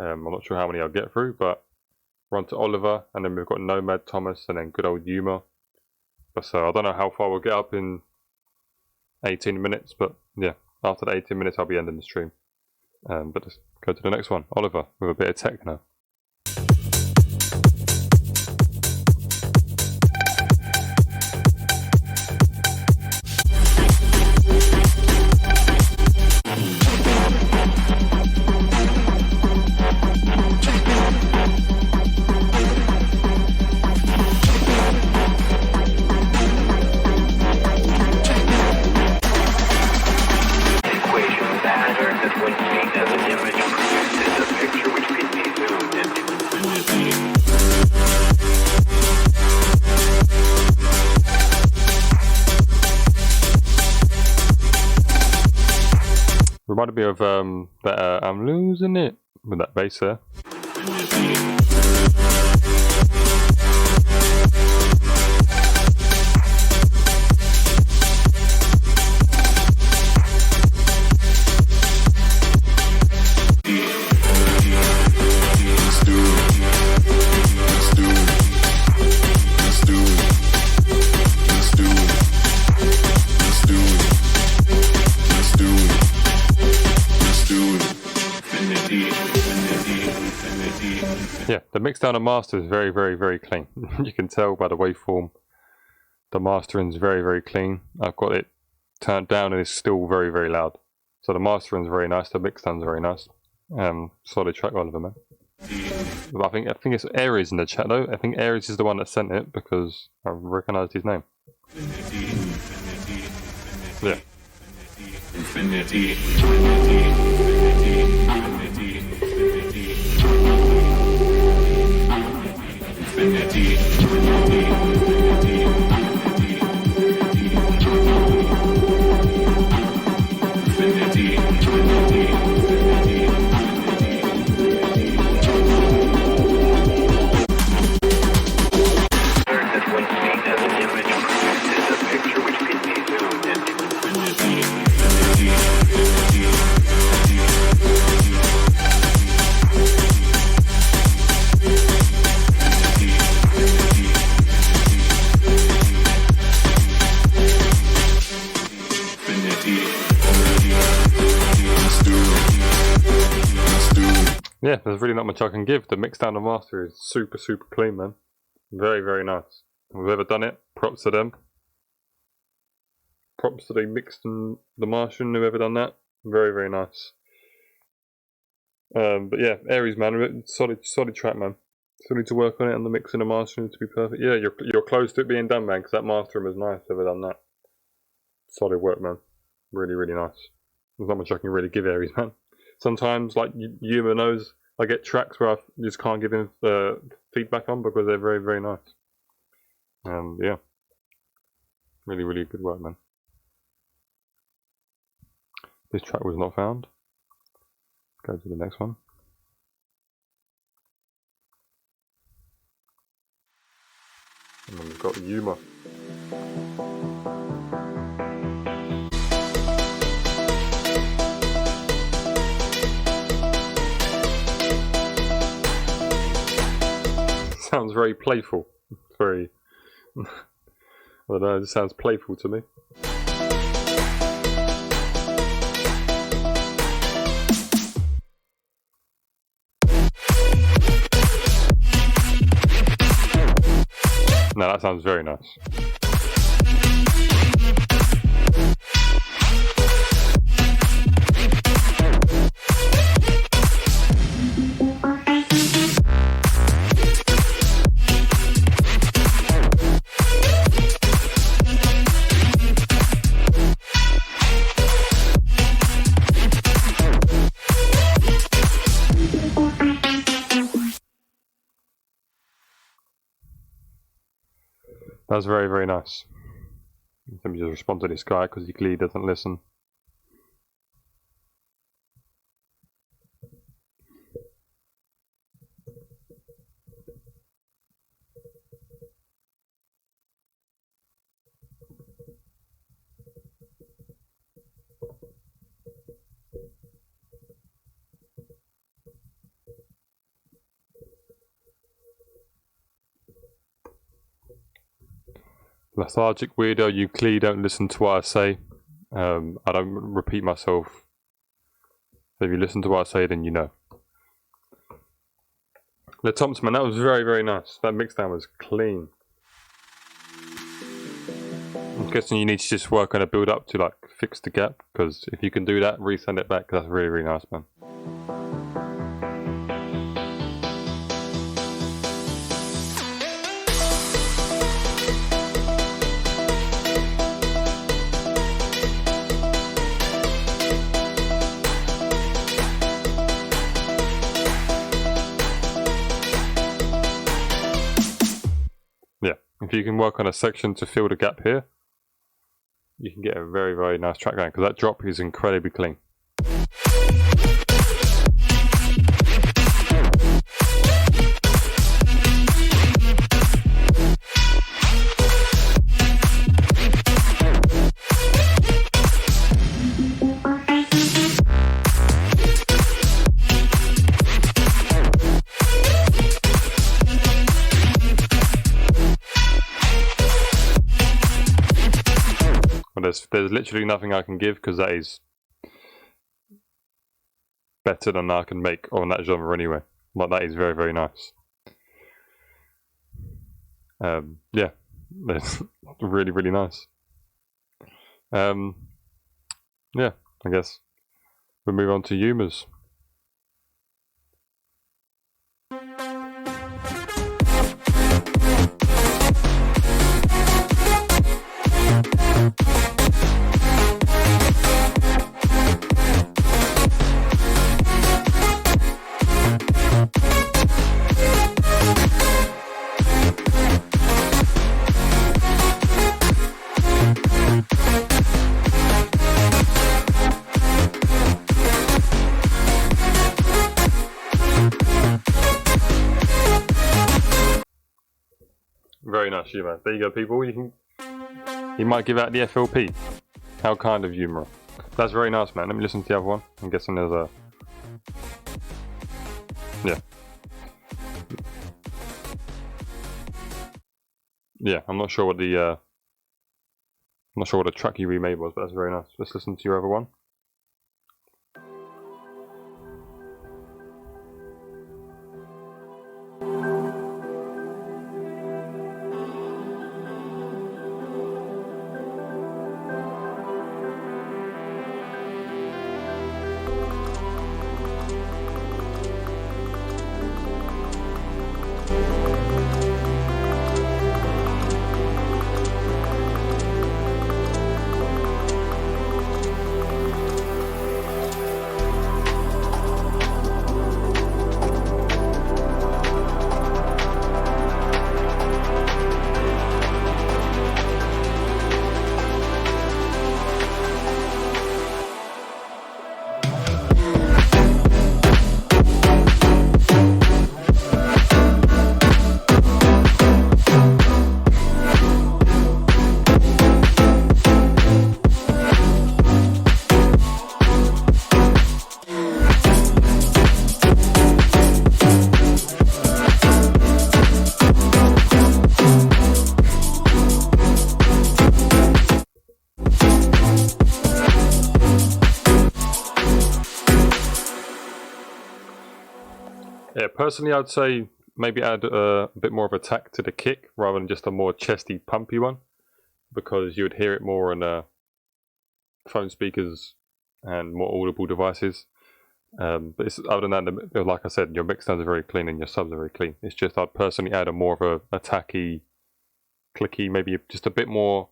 I'm not sure how many I'll get through, but we're on to Oliver, and then we've got Nomad, Thomas, and then good old Yuma. But so I don't know how far we'll get up in 18 minutes, but yeah, after the 18 minutes I'll be ending the stream. But let's go to the next one, Oliver, with a bit of techno. Reminded me of that I'm losing it with that bass there. Yeah, the mix down and master is very, very, very clean. You can tell by the waveform. The mastering is very, very clean. I've got it turned down and it's still very, very loud. So the mastering is very nice. The mix down is very nice. Solid track, Oliver, man. But I think it's Aries in the chat though. I think Aries is the one that sent it because I recognised his name. Yeah. Infinity. Yeah, there's really not much I can give. The mix down and master is super, super clean, man. Very, very nice. Whoever done it, props to them. Props to the mixed and the Martian, whoever done that. Very, very nice. But yeah, Aries, man, solid track, man. Still need to work on it, and the mix and the mastering to be perfect. Yeah, you're close to it being done, man, because that mastering was nice. Whoever done that, solid work, man. Really, really nice. There's not much I can really give Aries, man. Sometimes, like Yuma knows, I get tracks where I just can't give him feedback on because they're very, very nice. Yeah, really, really good work, man. This track was not found. Go to the next one. And then we've got Yuma. Sounds very playful. Very. I don't know, it sounds playful to me. No, that sounds very nice. That's very, very nice. Let me just respond to this guy because he clearly doesn't listen. Lethargic weirdo, you clearly don't listen to what I say. I don't repeat myself. So if you listen to what I say, then you know. Le Thompson, man, that was very, very nice. That mixdown was clean. I'm guessing you need to just work on a build up to like fix the gap, because if you can do that, resend it back. That's really, really nice, man. Yeah, if you can work on a section to fill the gap here, you can get a very, very nice track going, because that drop is incredibly clean. There's literally nothing I can give, because that is better than I can make on that genre anyway. Like, that is very, very nice. Yeah, that's really, really nice. Yeah, I guess we'll move on to Yuma's. Very nice humour. There you go, people. You might give out the FLP. How kind of humour. That's very nice, man. Let me listen to the other one. I'm guessing there's a... Yeah. Yeah, I'm not sure what the track you remade was, but that's very nice. Let's listen to your other one. Yeah, personally, I'd say maybe add a bit more of attack to the kick rather than just a more chesty, pumpy one, because you would hear it more on phone speakers and more audible devices. But it's, other than that, like I said, your mix sounds are very clean and your subs are very clean. It's just I'd personally add a more of a attacky, clicky, maybe just a bit more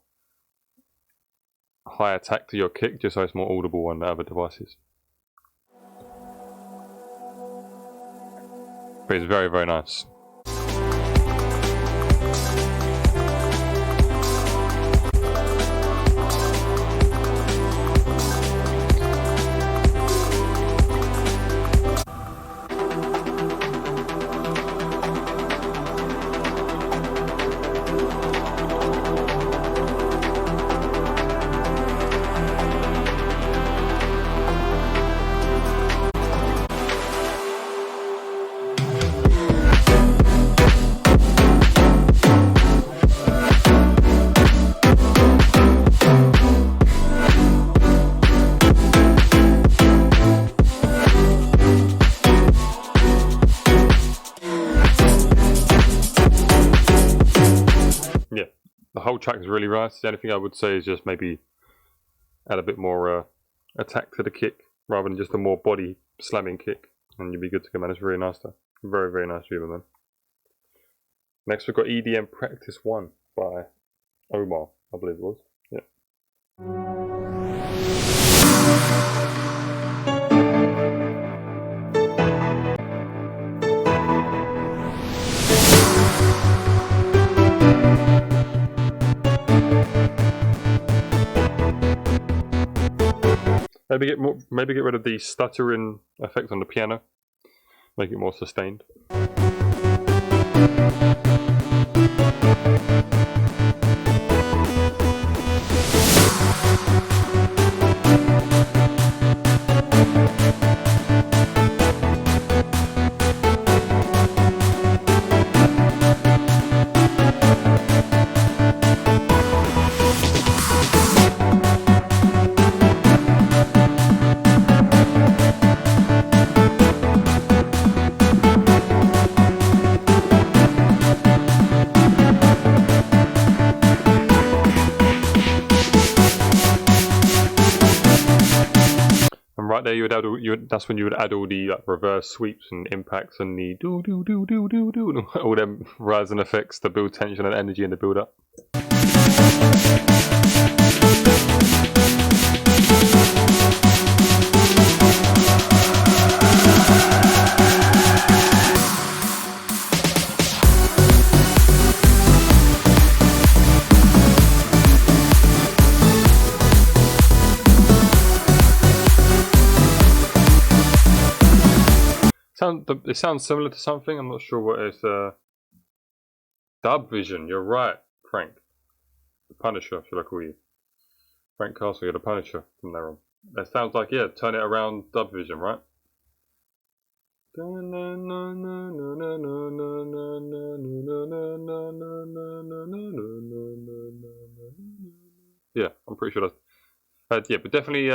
high attack to your kick, just so it's more audible on other devices. But it's very, very nice. The whole track is really nice. The only thing I would say is just maybe add a bit more attack to the kick rather than just a more body slamming kick, and you'll be good to go, man. It's really nice though. Very, very nice tuber, man. Next we've got EDM Practice 1 by Omar, I believe it was. Yeah. Maybe get rid of the stuttering effect on the piano. Make it more sustained. Right there, you would add that's when you would add all the reverse sweeps and impacts and the do do do do do do, all them rising effects to build tension and energy in the build up. It sounds similar to something. I'm not sure what it's. Dub Vision. You're right, Frank. The Punisher, should I call you? Frank Castle, you're the Punisher from there on. That sounds like, yeah, turn it around, Dub Vision, right? Yeah, I'm pretty sure that's. Yeah, but definitely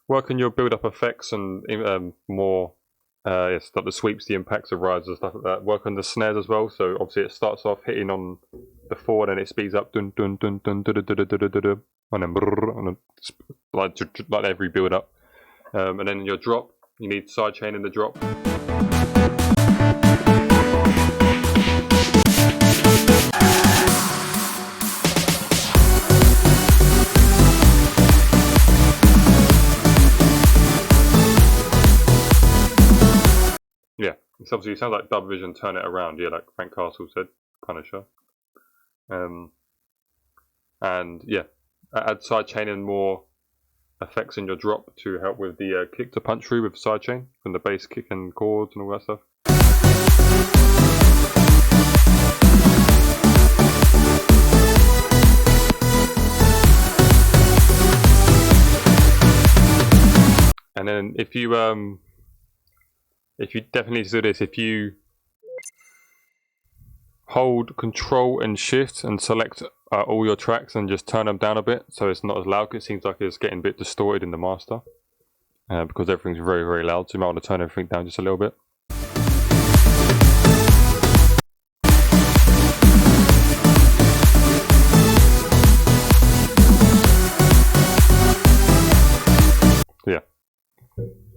work on your build-up effects and more. Yes, like the sweeps, the impacts, the rides and stuff like that. Work on the snares as well. So obviously it starts off hitting on the 4, then it speeds up, dun dun dun dun dun dun dun dun dun dun, and then like every build up. And then your drop, you need sidechain in the drop. Yeah, it's obviously, it sounds like Dub Vision, turn it around, yeah, like Frank Castle said, Punisher. And yeah, add sidechain and more effects in your drop to help with the kick to punch through with sidechain from the bass kick and chords and all that stuff. And then if you definitely do this, if you hold Control and Shift and select all your tracks and just turn them down a bit so it's not as loud, because it seems like it's getting a bit distorted in the master because everything's very, very loud, so you might want to turn everything down just a little bit.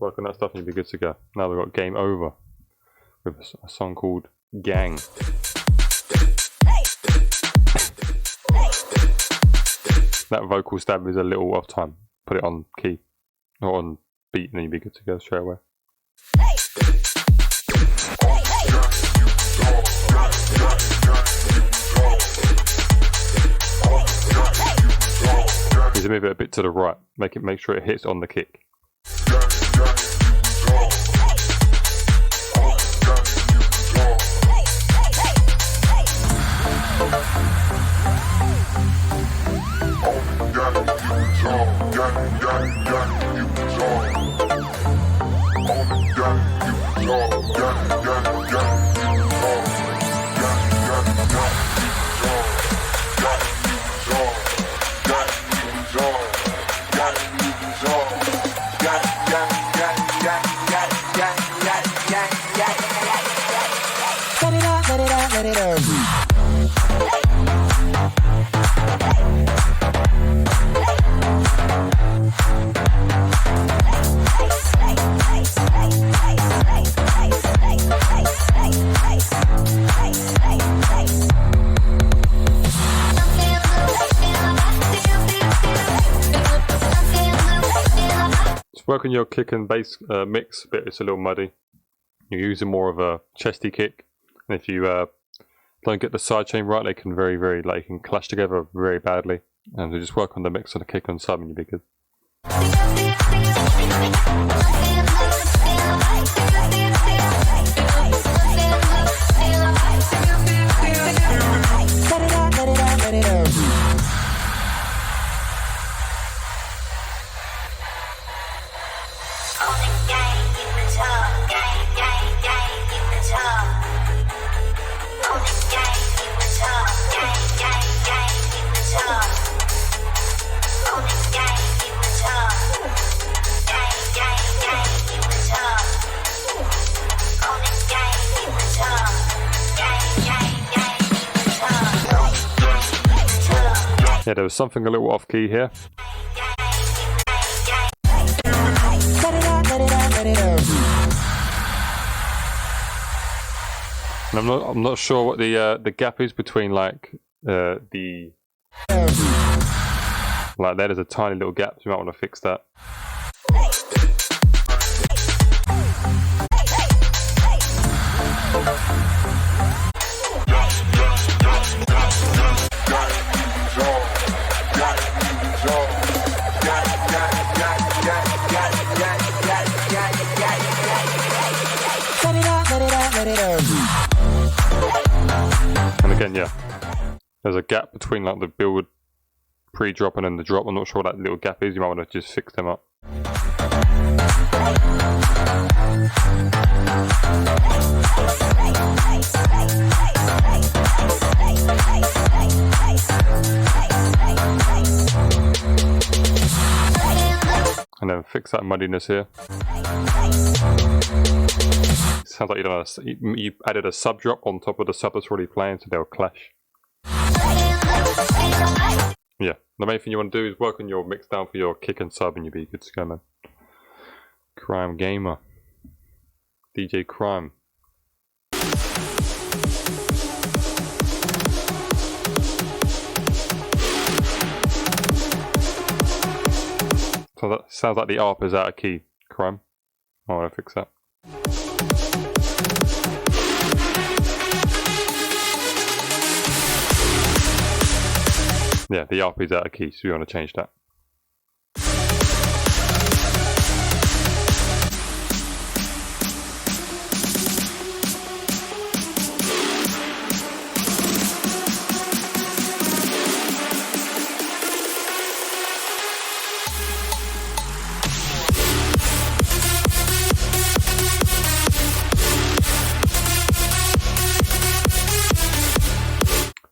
work on that stuff and you'll be good to go. Now we've got Game Over with a song called Gang. That vocal stab is a little off time. Put it on key or on beat and then you'll be good to go straight away. Just move it a bit to the right. Make sure it hits on the kick. Working your kick and bass mix a bit, it's a little muddy. You're using more of a chesty kick, and if you don't get the sidechain right, they can they can clash together very badly. And so just work on the mix on the kick and sub and you'll be good. Yeah, there was something a little off key here. And I'm not sure what the gap is between like there is a tiny little gap, so you might want to fix that. And again, yeah, there's a gap between like the build pre-drop and then the drop. I'm not sure what that little gap is. You might want to just fix them up. And then fix that muddiness here. Sounds like you added a sub drop on top of the sub that's already playing, so they'll clash. Yeah, the main thing you want to do is work on your mix down for your kick and sub and you'll be good to go, man. Crime Gamer. DJ Crime. So that sounds like the ARP is out of key, Crime. I want to fix that. Yeah, the ARP is out of key, so we want to change that.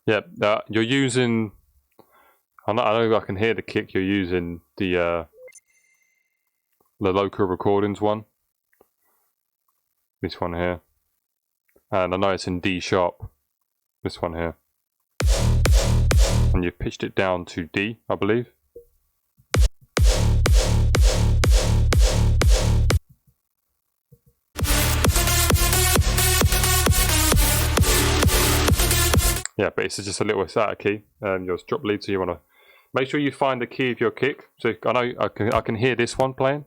Yeah, you're using. I know I can hear the kick. You're using the local recordings one. This one here, and I know it's in D sharp. This one here, and you've pitched it down to D, I believe. Yeah, but it's just a little static key, and your drop lead. So you want to make sure you find the key of your kick. So I know I can hear this one playing.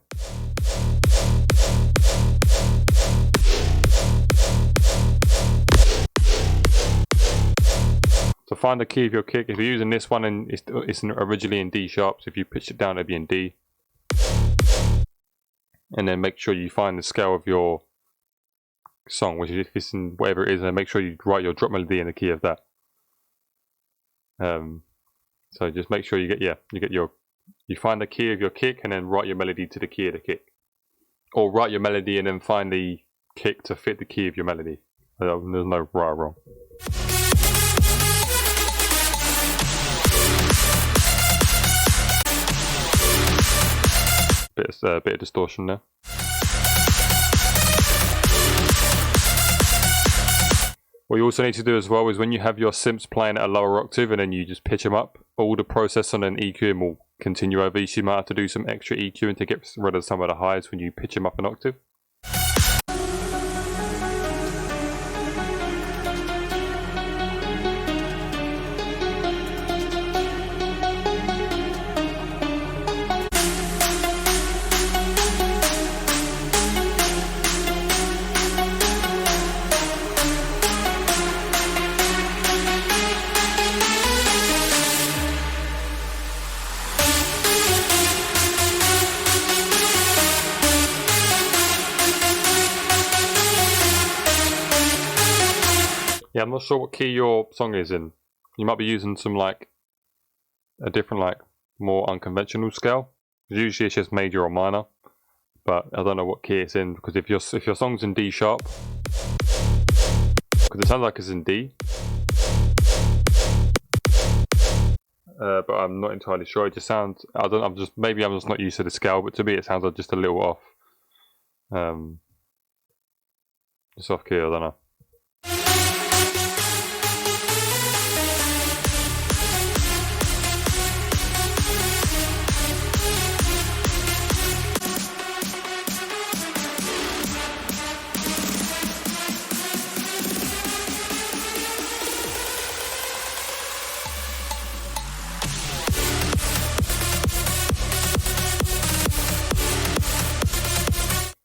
So find the key of your kick. If you're using this one and it's originally in D sharp, so if you pitch it down, it'll be in D. And then make sure you find the scale of your song, which is if it's in whatever it is, and make sure you write your drop melody in the key of that. So just make sure you find the key of your kick and then write your melody to the key of the kick, or write your melody and then find the kick to fit the key of your melody. There's no right or wrong. Bit of distortion there. What you also need to do as well is when you have your synths playing at a lower octave and then you just pitch them up, all the process on an EQ will continue over. So you might have to do some extra EQing to get rid of some of the highs when you pitch them up an octave. Yeah, I'm not sure what key your song is in. You might be using some like a different, like more unconventional scale. Usually it's just major or minor, but I don't know what key it's in, because if your song's in D sharp, because it sounds like it's in D, but I'm not entirely sure. It just sounds, maybe I'm just not used to the scale, but to me it sounds like just a little off. Just off key, I don't know.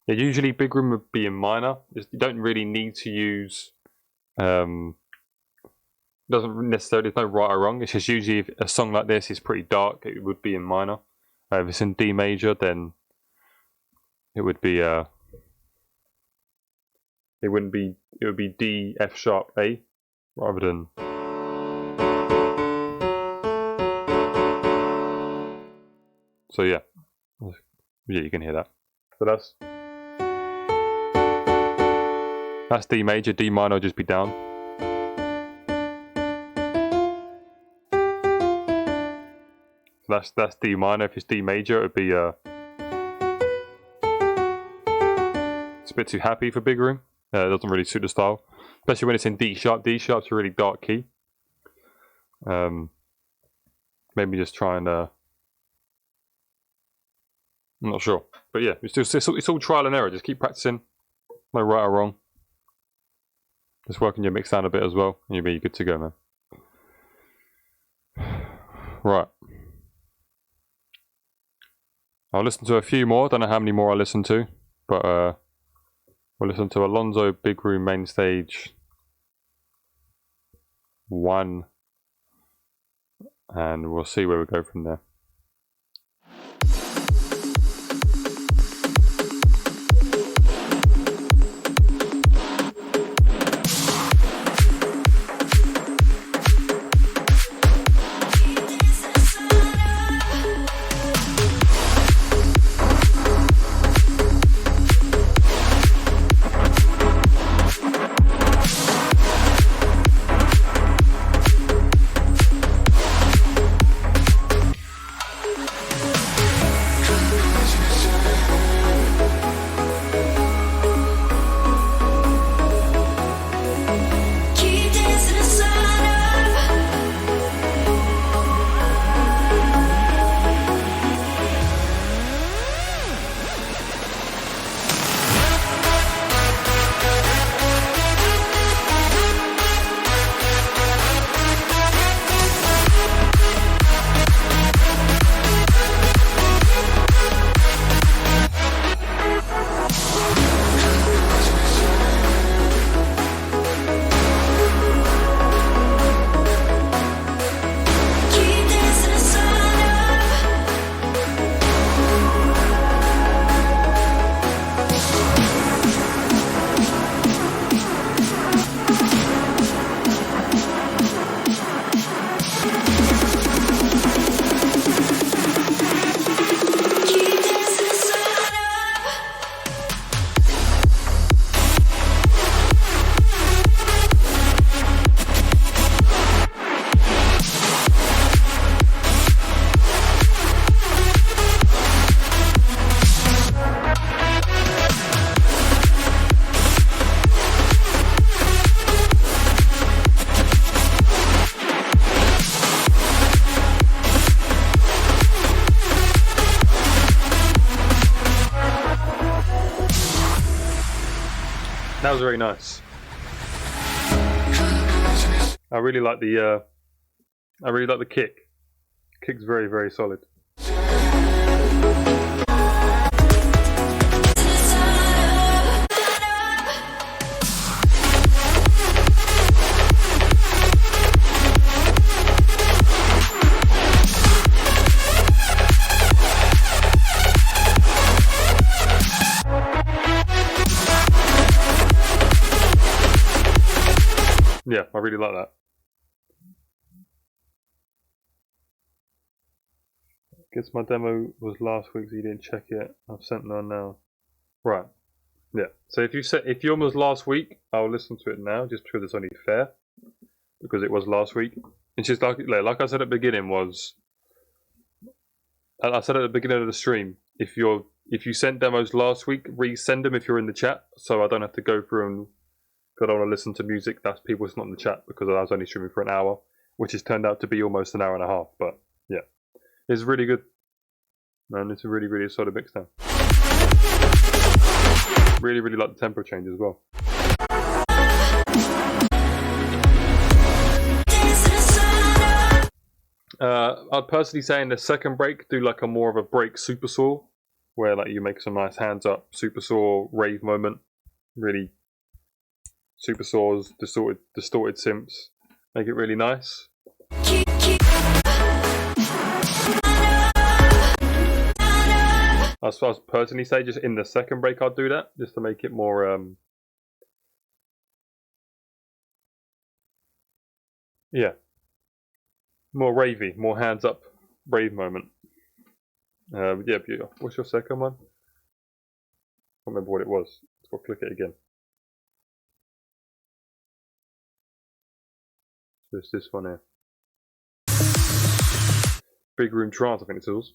Yeah, usually big room would be in minor. You don't really need to use. Doesn't necessarily, there's no right or wrong. It's just usually if a song like this is pretty dark, it would be in minor. If it's in D major, then it would be it would be D F sharp A rather than. So yeah, you can hear that. So that's D major. D minor would just be down. So that's D minor. If it's D major, it would be it's a bit too happy for big room. It doesn't really suit the style, especially when it's in D sharp. D sharp's a really dark key. Maybe just try and I'm not sure, but yeah, it's all trial and error. Just keep practicing. No right or wrong. Just working your mix down a bit as well, and you'll be good to go, man. Right. I'll listen to a few more. Don't know how many more I listen to, but we'll listen to Alonzo Big Room Main Stage 1, and we'll see where we go from there. That was very nice. I really like the kick. Kick's very, very solid. Yeah, I really like that. Guess my demo was last week, so you didn't check it. I've sent one now. Right. Yeah. So if yours was last week, I'll listen to it now, just because it's only fair, because it was last week. It's just like I said at the beginning I said at the beginning of the stream, if you sent demos last week, resend them if you're in the chat, so I don't have to go through and. I don't want to listen to music that's people's not in the chat, because I was only streaming for an hour, which has turned out to be almost an hour and a half. But yeah, it's really good, man. It's a really, really solid mix now. Really, really like the tempo change as well. I'd personally say in the second break, do like a more of a break super saw, where like you make some nice hands up super saw rave moment, really. Super saws, distorted synths, make it really nice. As far as personally say, just in the second break, I'd do that just to make it more, yeah, more ravey, more hands up, rave moment. Yeah, what's your second one? I can't remember what it was. Let's go click it again. There's this one here. Big Room Trance, I think it is.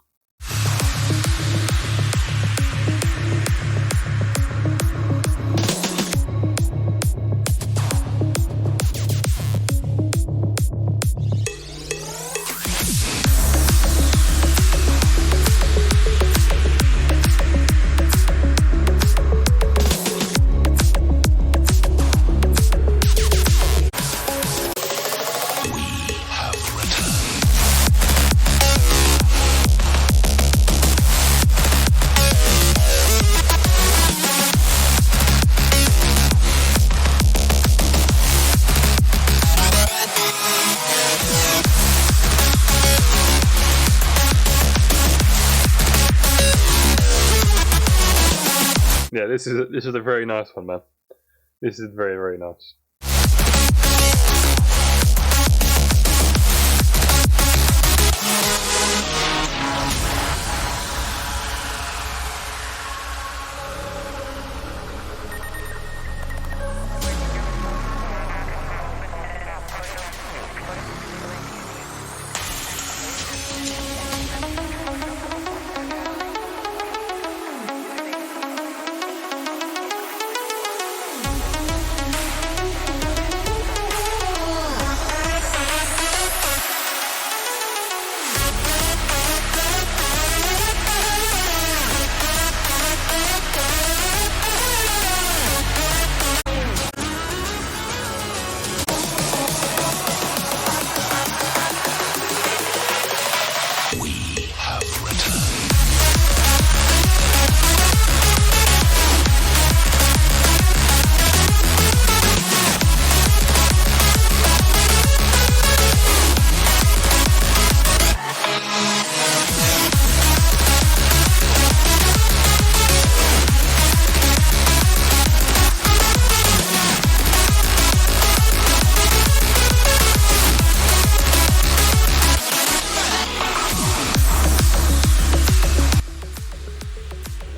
Yeah, this is a very nice one, man. This is very, very nice.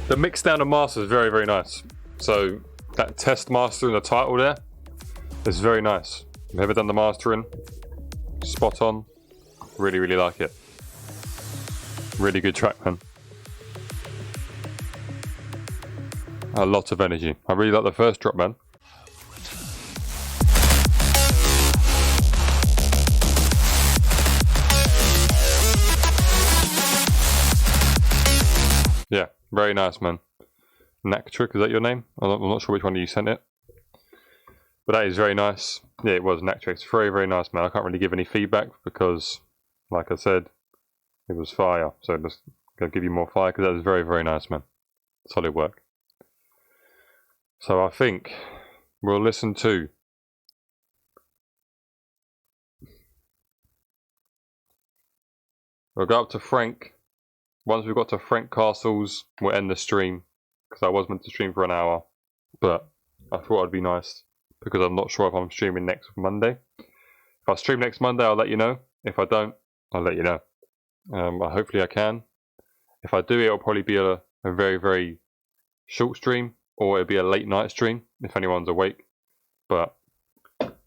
The mix down and master is very, very nice. So that test master in the title there is very nice. I've ever done the mastering, spot on. Really, really like it. Really good track, man. A lot of energy. I really like the first drop, man. Yeah, very nice, man. Naktrick, is that your name? I'm not sure which one you sent it. But that is very nice. Yeah, it was Natrix. Very, very nice, man. I can't really give any feedback because, like I said, it was fire. So I'm just going to give you more fire because that was very, very nice, man. Solid work. So I think we'll listen to we'll go up to Frank. Once we've got to Frank Castles, we'll end the stream because I was meant to stream for an hour, but I thought it'd be nice because I'm not sure if I'm streaming next Monday. If I stream next Monday, I'll let you know. If I don't, I'll let you know. Hopefully I can. If I do, it'll probably be a very, very short stream, or it'll be a late night stream if anyone's awake. But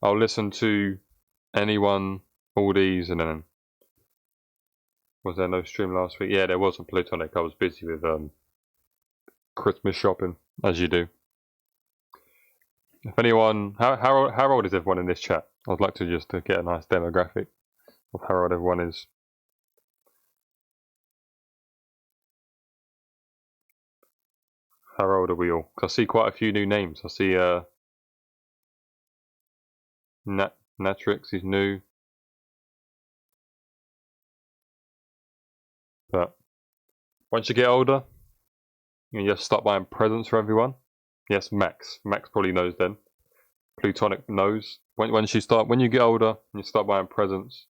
I'll listen to anyone, all these, and then was there no stream last week? Yeah, there was on Plutonic. I was busy with Christmas shopping, as you do. If anyone, how old is everyone in this chat? I'd like to just get a nice demographic of how old everyone is. How old are we all? 'Cause I see quite a few new names. I see Natrix is new. But once you get older, you just start buying presents for everyone. Yes, Max. Max probably knows then. Plutonic knows. When you get older, you start buying presents.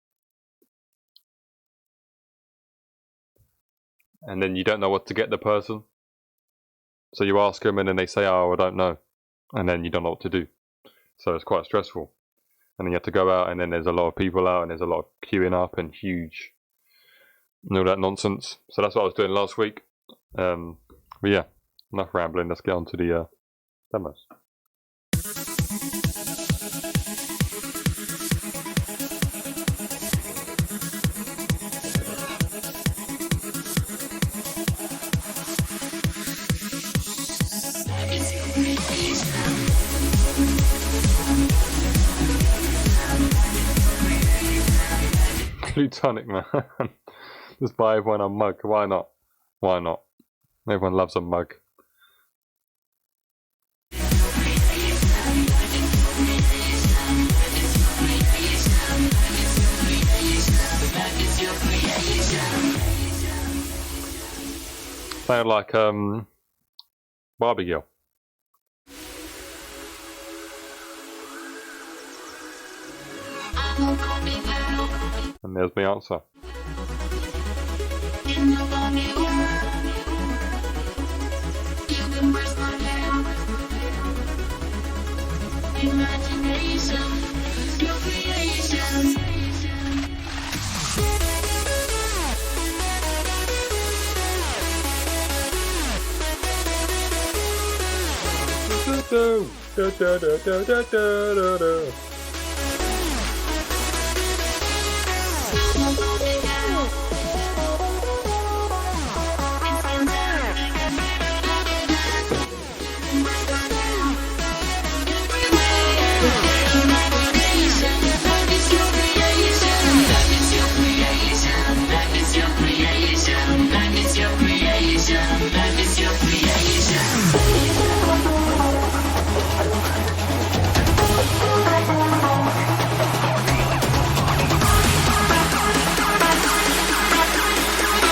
And then you don't know what to get the person. So you ask them and then they say, oh, I don't know. And then you don't know what to do. So it's quite stressful. And then you have to go out and then there's a lot of people out and there's a lot of queuing up and huge and all that nonsense. So that's what I was doing last week. But yeah, enough rambling. Let's get on to the demos. Plutonic, man. Just buy everyone a mug. Why not? Why not? Everyone loves a mug. Sound like Barbie Girl. And there's my answer.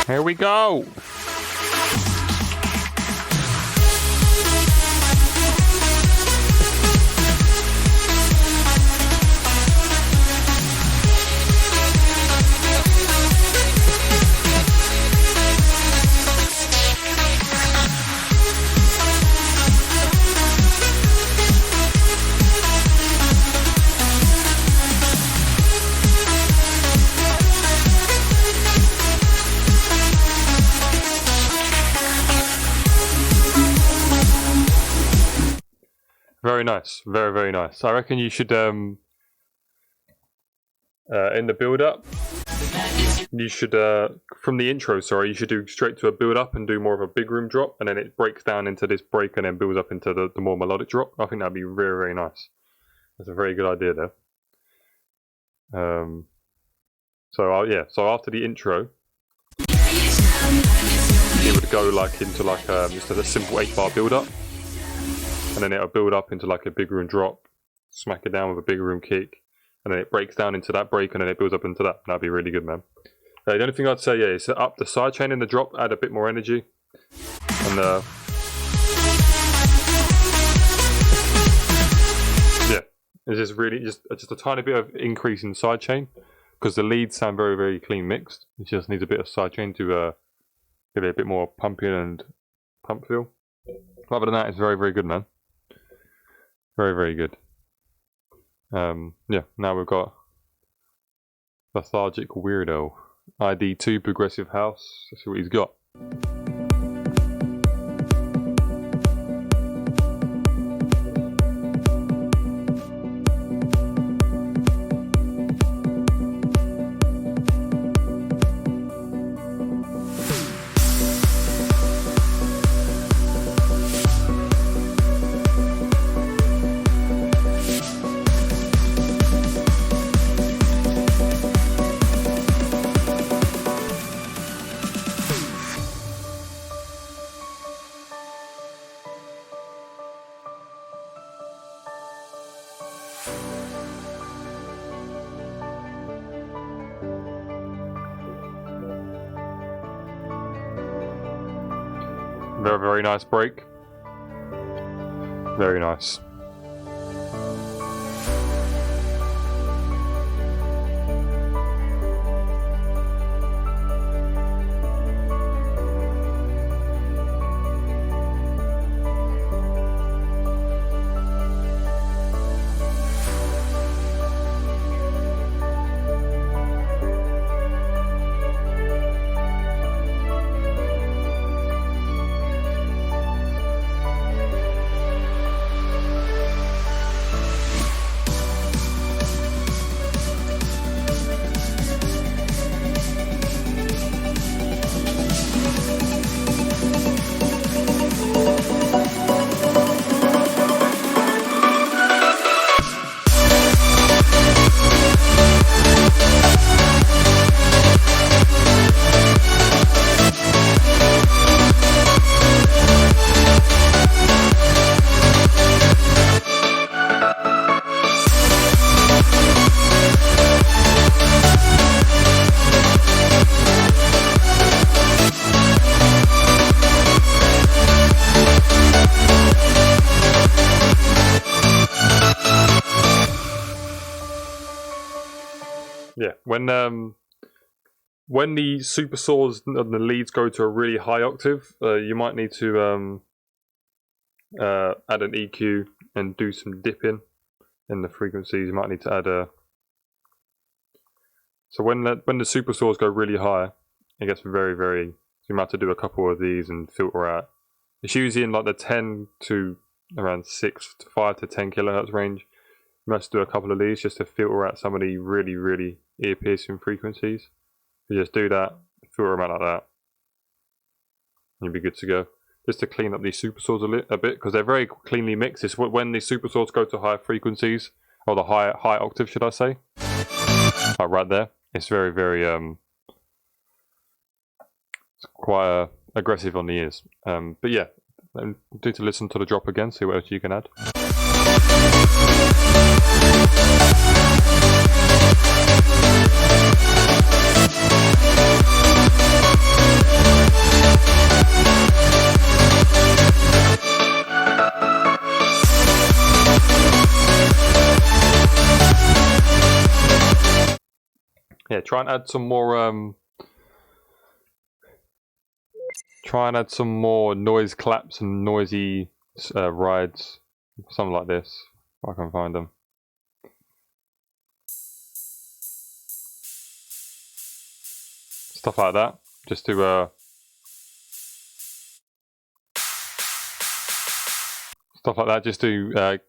Here we go. Very nice, very, very nice. I reckon you should, in the build-up, you should, from the intro, sorry, you should do straight to a build-up and do more of a big room drop, and then it breaks down into this break and then builds up into the more melodic drop. I think that'd be very, very nice. That's a very good idea there. So after the intro, it would go like into like just a simple 8-bar build-up. And then it'll build up into like a big room drop, smack it down with a big room kick, and then it breaks down into that break, and then it builds up into that. That'd be really good, man. The only thing I'd say, yeah, is up the sidechain in the drop, add a bit more energy, and yeah, it's just really just a tiny bit of increase in sidechain, because the leads sound very, very clean mixed. It just needs a bit of sidechain to give it a bit more pumping and pump feel. Other than that, it's very, very good, man. Very, very good. Yeah, now we've got Lethargic Weirdo. ID2 Progressive House. Let's see what he's got. Very, very nice break. Very nice. Yeah, when the super saws and the leads go to a really high octave, you might need to add an EQ and do some dipping in the frequencies. You might need to add a. So when the super saws go really high, it gets very, very. So you might have to do a couple of these and filter out. It's usually in like the 10 to around 5 to 10 kilohertz range. You must do a couple of these just to filter out some of the really, really ear-piercing frequencies. You just do that, filter them out like that, and you'll be good to go. Just to clean up these super saws a bit, because they're very cleanly mixed. It's when these super saws go to higher frequencies, or the high octave, should I say? Like right there, it's very, very it's quite aggressive on the ears. But yeah, do to listen to the drop again, see what else you can add. Yeah, try and add some more. Try and add some more noise claps and noisy rides, something like this. If I can find them. Stuff like that, just to stuff like that, just to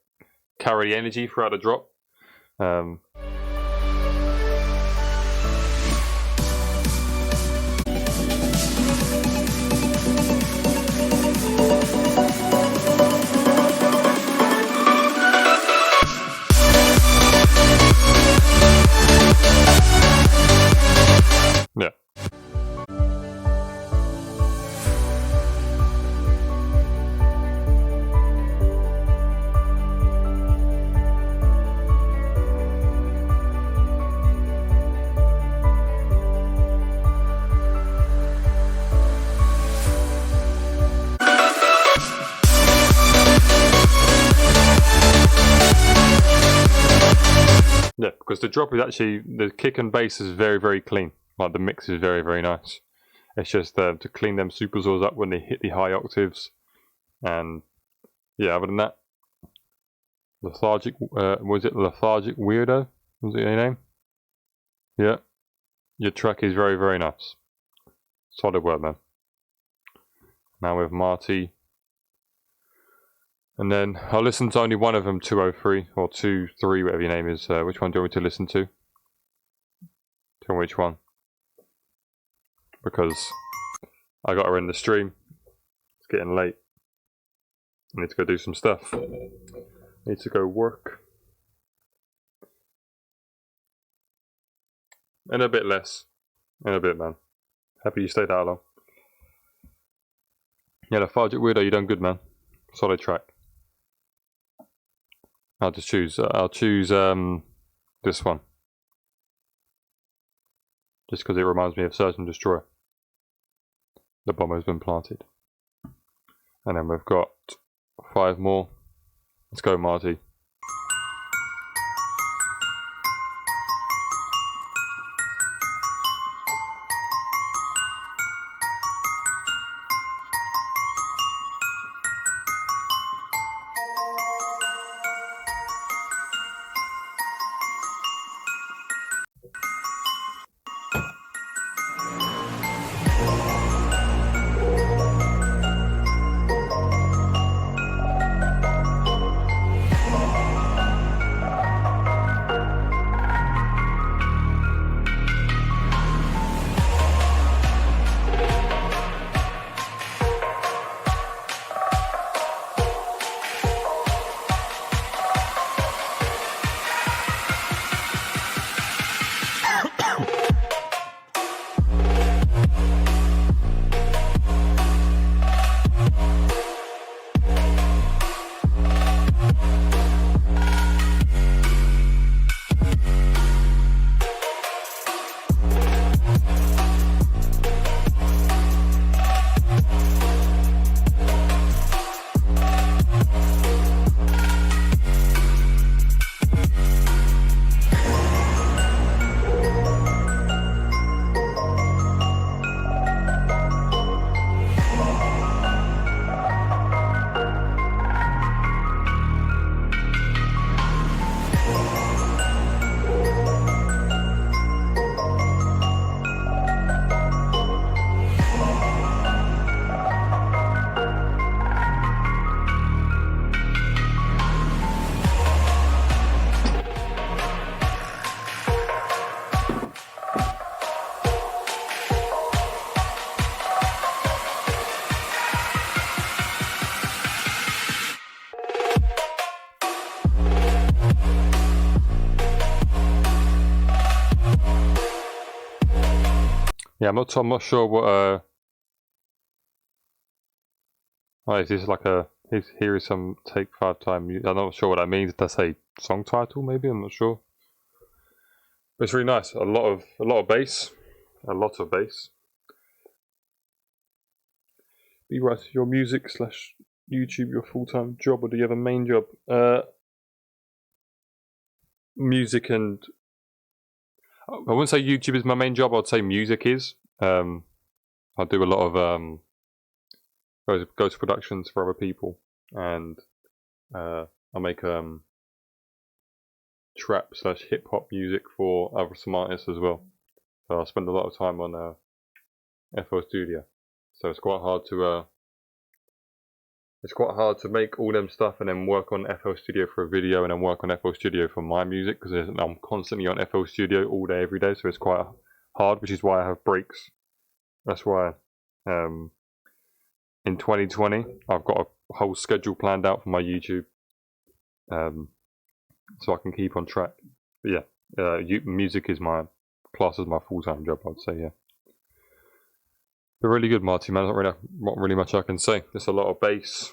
carry the energy throughout the drop. Yeah. Yeah, because the drop is actually, the kick and bass is very, very clean. Like the mix is very, very nice. It's just to clean them super saws up when they hit the high octaves. And yeah, other than that, Lethargic, was it Lethargic Weirdo? Was it your name? Yeah. Your track is very, very nice. Solid work, man. Now with Marty. And then I'll listen to only one of them, 203 or 23, whatever your name is. Which one do you want me to listen to? Tell me which one. Because I got her in the stream. It's getting late. I need to go do some stuff. Need to go work. And a bit less. In a bit, man. Happy you stayed that long. Yeah, Lethargic Weirdo, you done good, man. Solid track. I'll just choose. I'll choose this one. Just because it reminds me of Search and Destroy. The bomb has been planted. And then we've got 5 more. Let's go, Marty. Yeah, I'm not sure what oh, is this like a here is some take 5 time. I'm not sure what that means. That's a song title, maybe. I'm not sure. But it's really nice. A lot of bass, a lot of bass. BBrightz, your music / YouTube your full-time job, or do you have a main job? Music and I wouldn't say YouTube is my main job. I'd say music is. I do a lot of go to productions for other people, and I make trap / hip hop music for other some artists as well. So I spend a lot of time on FL Studio. So it's quite hard to make all them stuff and then work on FL Studio for a video and then work on FL Studio for my music, because I'm constantly on FL Studio all day, every day. So it's quite hard, which is why I have breaks. That's why in 2020 I've got a whole schedule planned out for my YouTube, so I can keep on track. But yeah, music is my class as my full-time job, I'd say. Yeah. But really good, Marty, man. Not really much I can say. There's a lot of bass.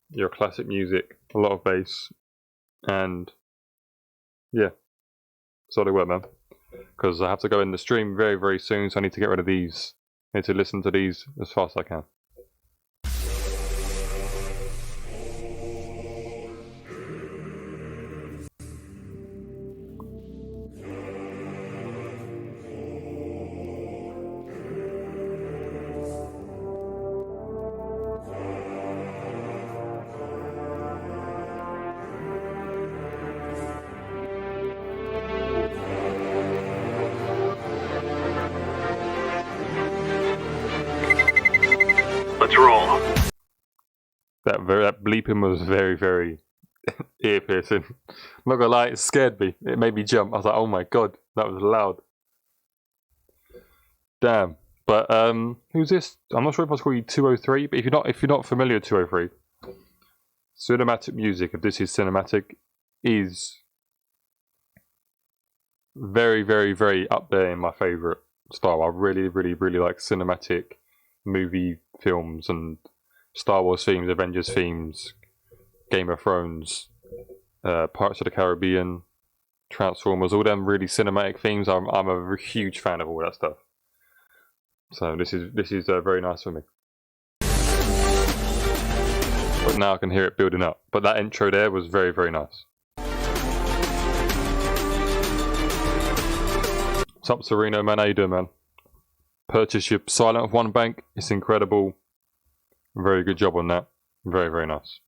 Your classic music, a lot of bass, and yeah, solid work, man. Because I have to go in the stream very, very soon, so I need to get rid of these. I need to listen to these as fast as I can. that bleeping was very, very ear piercing. I'm not gonna lie, it scared me. It made me jump. I was like, oh my god, that was loud. Damn. But who's this? I'm not sure if I was calling you 203, but if you're not familiar with 203, cinematic music, if this is cinematic, is very, very, very up there in my favourite style. I really, really, really like cinematic movie films and Star Wars themes, Avengers themes, Game of Thrones, Pirates of the Caribbean, Transformers, all them really cinematic themes. I'm a huge fan of all that stuff. So this is very nice for me. But now I can hear it building up. But that intro there was very, very nice. What's up, Sereno, man? How you doing, man? Purchase your Silent of One Bank. It's incredible. Very good job on that. Very, very nice.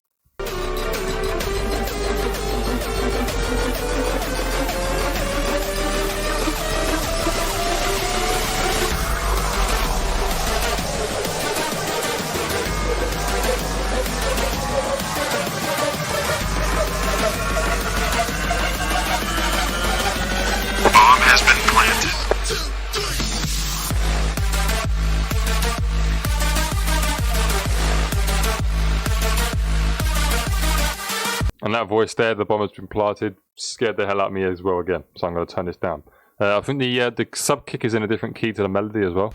And that voice there, the bomb has been planted, scared the hell out of me as well again. So I'm going to turn this down. I think the sub kick is in a different key to the melody as well.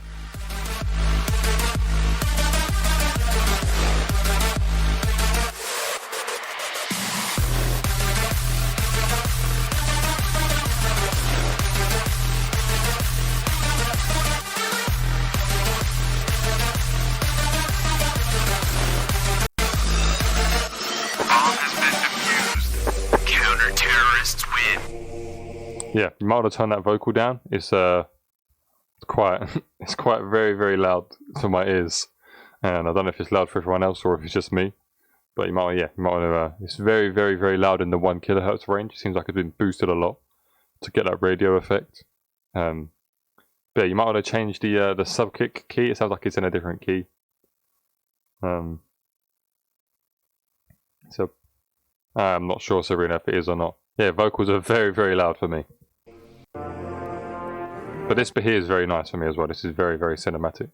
Yeah, you might want to turn that vocal down. It's quite it's quite very, very loud to my ears, and I don't know if it's loud for everyone else or if it's just me. But you might want to. It's very, very, very loud in the 1 kilohertz range. It seems like it's been boosted a lot to get that radio effect. But yeah, you might want to change the sub kick key. It sounds like it's in a different key. So I'm not sure, Serena, if it is or not. Yeah, vocals are very, very loud for me. But this bit here is very nice for me as well. This is very, very cinematic.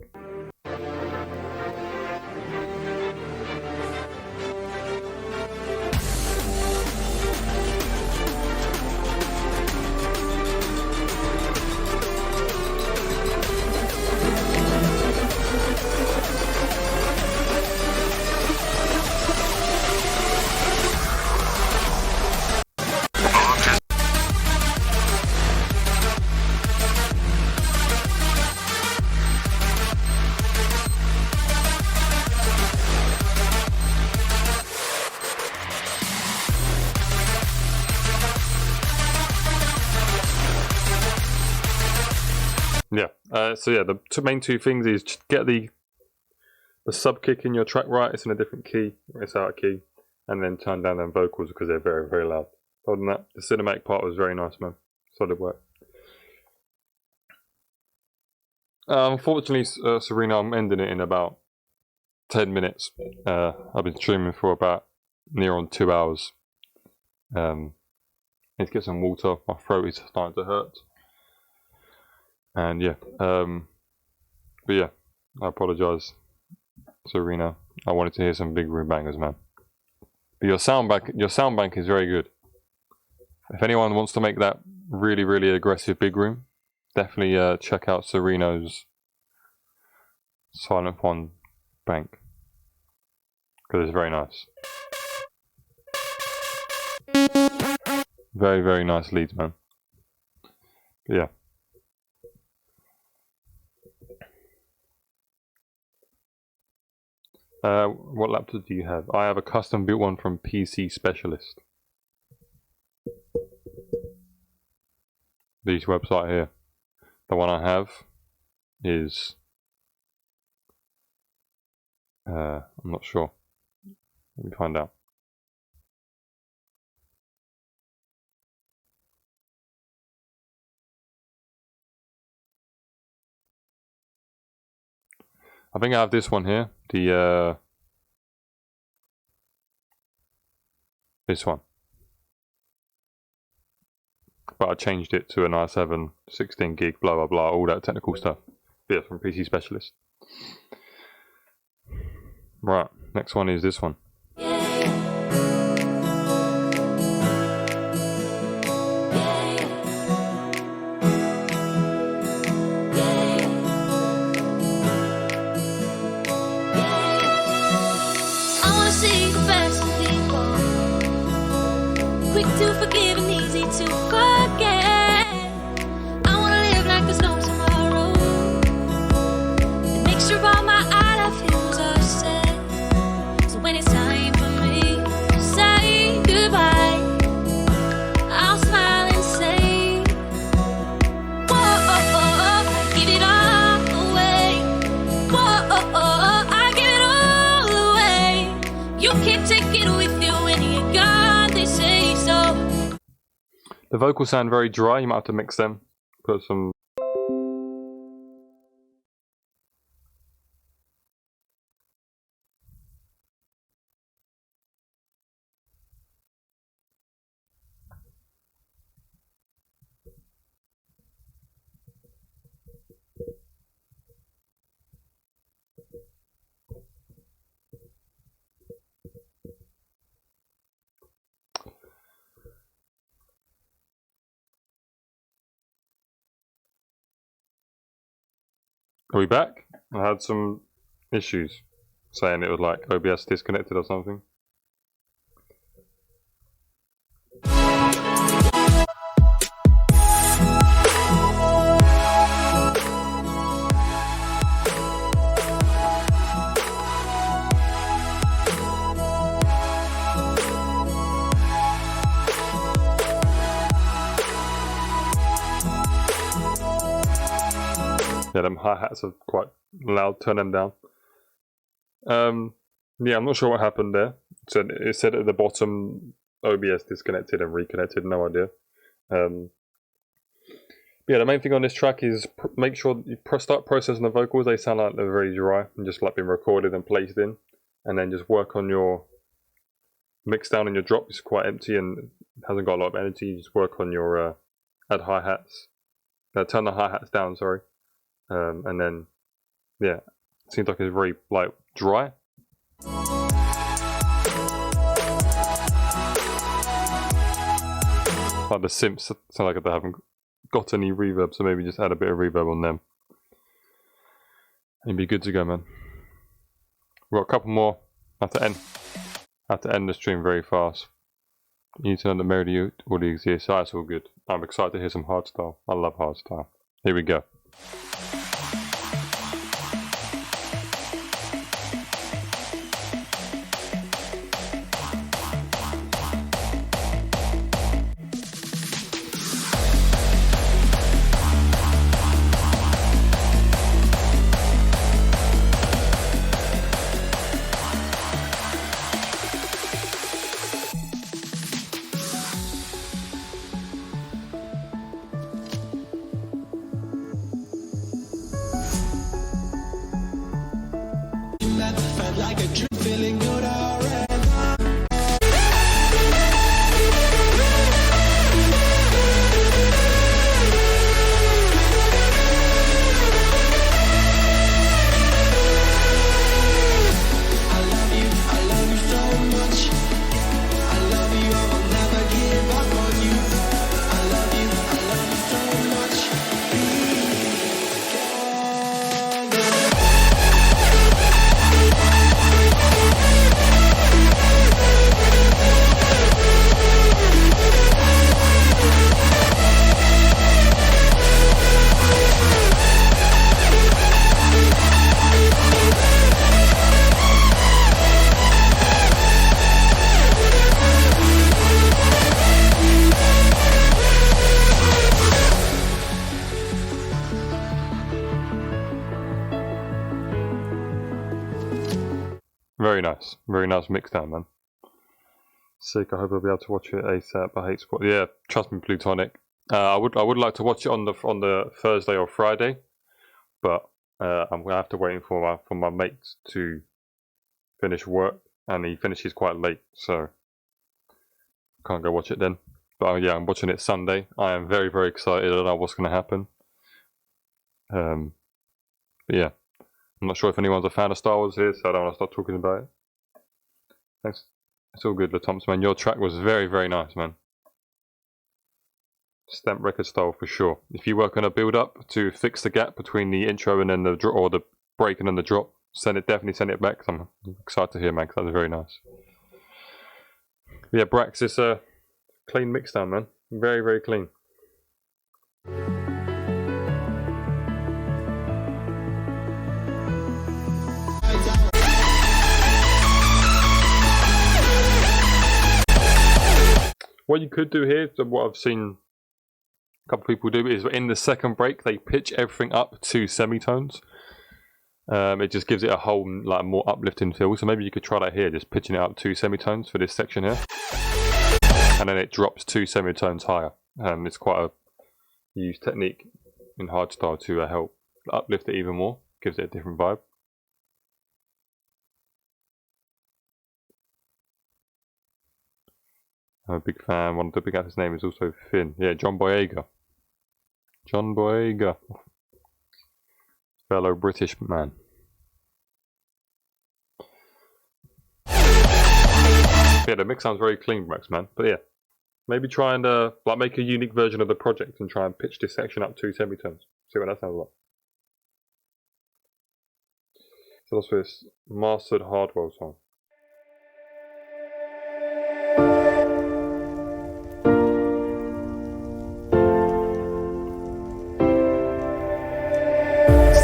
Yeah, so yeah, the main two things is just get the sub kick in your track right, it's in a different key, it's out of key, and then turn down them vocals because they're very, very loud. Other than that, the cinematic part was very nice, man. Solid work. Unfortunately, Serena, I'm ending it in about 10 minutes. I've been streaming for about near on 2 hours. Need to get some water, my throat is starting to hurt. And yeah, but yeah, I apologise, Serena. I wanted to hear some big room bangers, man. But your sound bank is very good. If anyone wants to make that really, really aggressive big room, definitely check out Serena's Silent One bank because it's very nice. Very, very nice leads, man. But yeah. What laptop do you have? I have a custom built one from PC Specialist. This website here. The one I have is I'm not sure. Let me find out. I think I have this one here. The This one. But I changed it to an i7, 16 gig, blah blah blah, all that technical stuff. Yeah, from PC Specialist. Right, next one is this one. I wanna see the best in people, quick to forgive and easy to forget. I wanna live like there's no tomorrow, and make sure all my I love yous are said. So when it's time for me to say goodbye, I'll smile and say, whoa, give it all away. Whoa, I give it all away. You can't take it with you when you're gone, they say so. The vocals sound very dry, you might have to mix them. Put some... Are we back? I had some issues saying it was like OBS disconnected or something. Yeah, them hi-hats are quite loud, turn them down. Yeah, I'm not sure what happened there. It said at the bottom, OBS disconnected and reconnected, no idea. Yeah, the main thing on this track is make sure you start processing the vocals. They sound like they're very dry and just like been recorded and placed in. And then just work on your mix down and your drop. It's quite empty and hasn't got a lot of energy. You just work on your add hi-hats. Turn the hi-hats down, sorry. And then, yeah, it seems like it's very like dry. Like the synths sound like they haven't got any reverb, so maybe just add a bit of reverb on them. And be good to go, man. We've got a couple more. I have to end the stream very fast. You need to know that melody already exists. So that's all good. I'm excited to hear some hardstyle. I love hardstyle. Here we go. Felt like a trip, feeling good already. I love you so much. I love you, I will never give up on you. I love you so much. Very nice mix down, man. Sick. I hope I'll be able to watch it ASAP. I hate sport. Yeah, trust me, Plutonic. I would like to watch it on the Thursday or Friday, but I'm gonna have to wait for my mate to finish work, and he finishes quite late, so can't go watch it then. But yeah, I'm watching it Sunday. I am very, very excited. I don't know what's going to happen. But yeah, I'm not sure if anyone's a fan of Star Wars here, so I don't want to start talking about it. Thanks. It's all good, Le Thompson, man. Your track was very, very nice, man. Stamp record style for sure. If you work on a build up to fix the gap between the intro and then the drop, or the break and then the drop, definitely send it back. I'm excited to hear, man, because that was very nice. But yeah, Brax, it's a clean mix down, man. Very, very clean. What you could do here, what I've seen a couple of people do, is in the second break they pitch everything up to semitones. It just gives it a whole more uplifting feel. So maybe you could try that here, just pitching it up 2 semitones for this section here, and then it drops 2 semitones higher. It's quite a used technique in hardstyle to help uplift it even more. Gives it a different vibe. I'm a big fan. One of the big actors' name is also Finn. Yeah, John Boyega. John Boyega. Fellow British man. Yeah, the mix sounds very clean, Brax, man. But yeah, maybe try and make a unique version of the project and try and pitch this section up 2 semitones. See what that sounds like. So that's for this mastered Hardwell song.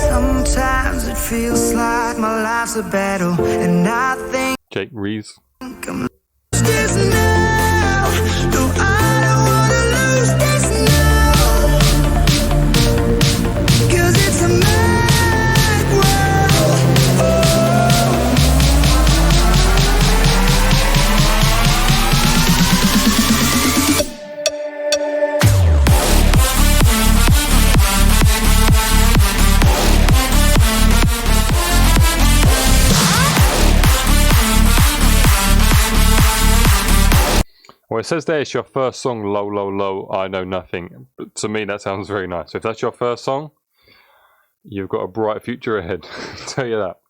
Sometimes it feels like my life's a battle, and I think Jake Rees. I'm lost this now. No, I don't wanna lose this now, 'cause it's a mad world. Well, it says there it's your first song, Low, Low, Low, I Know Nothing. But to me, that sounds very nice. If that's your first song, you've got a bright future ahead. I'll tell you that.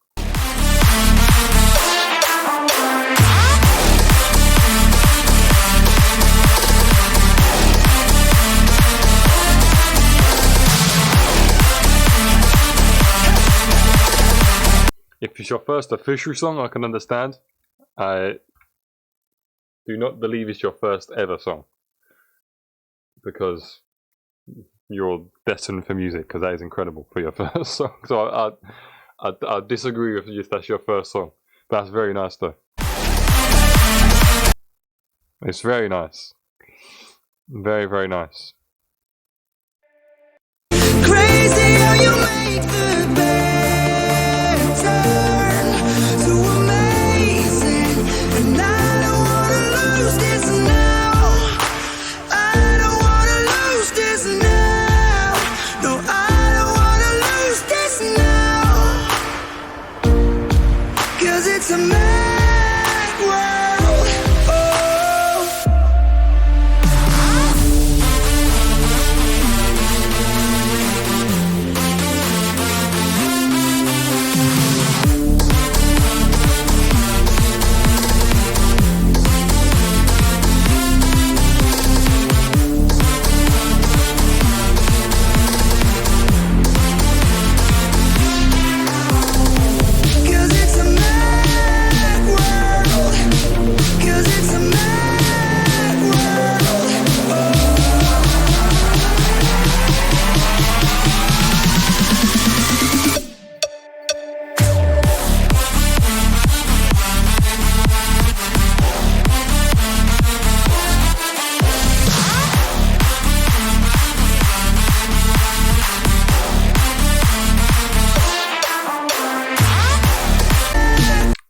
If it's your first official song, I can understand. Do not believe it's your first ever song, because you're destined for music, because that is incredible for your first song. So I disagree with you if that's your first song. That's very nice though. It's very nice. Very, very nice. Crazy how you make the bad turn so amazing, and I don't wanna lose this now. I don't wanna lose this now. No, I don't wanna lose this now, 'cause it's a mad world. Oh.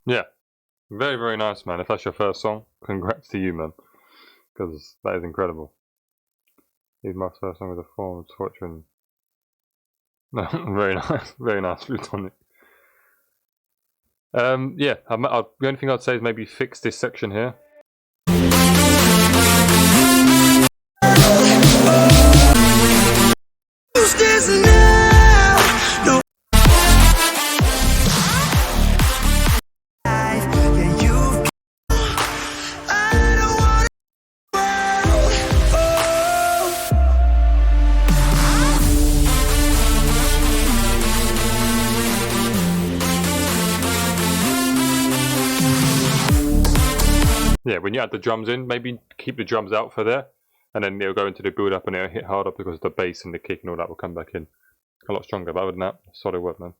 Yeah, very, very nice, man. If that's your first song, congrats to you, man, because that is incredible. He's my first song with a form of torture and... No, very nice, very nice, Plutonic. Yeah, the only thing I'd say is maybe fix this section here. Yeah, when you add the drums in, maybe keep the drums out for there, and then it'll go into the build up and it'll hit harder because the bass and the kick and all that will come back in a lot stronger. But other than that, solid work, man.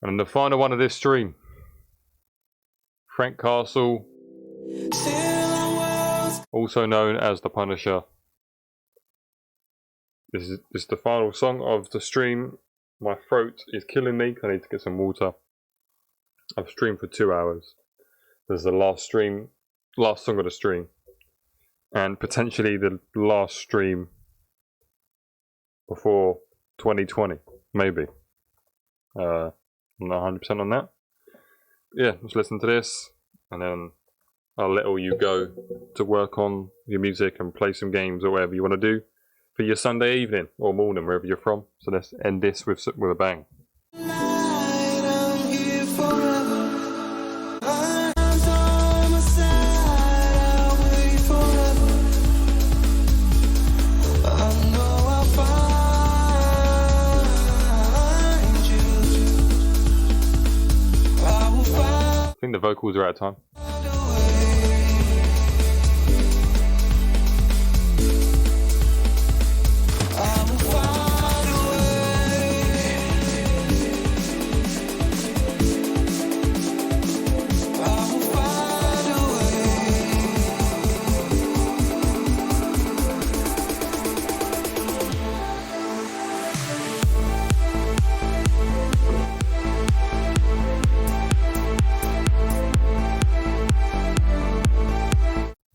And then the final one of this stream, Frank Castle, also known as the Punisher. This is the final song of the stream. My throat is killing me. I need to get some water. I've streamed for 2 hours. This is the last song of the stream, and potentially the last stream before 2020, maybe. I'm not 100% on that. Yeah, just listen to this, and then I'll let all you go to work on your music and play some games or whatever you want to do for your Sunday evening or morning, wherever you're from. So let's end this with a bang. I think the vocals are out of time.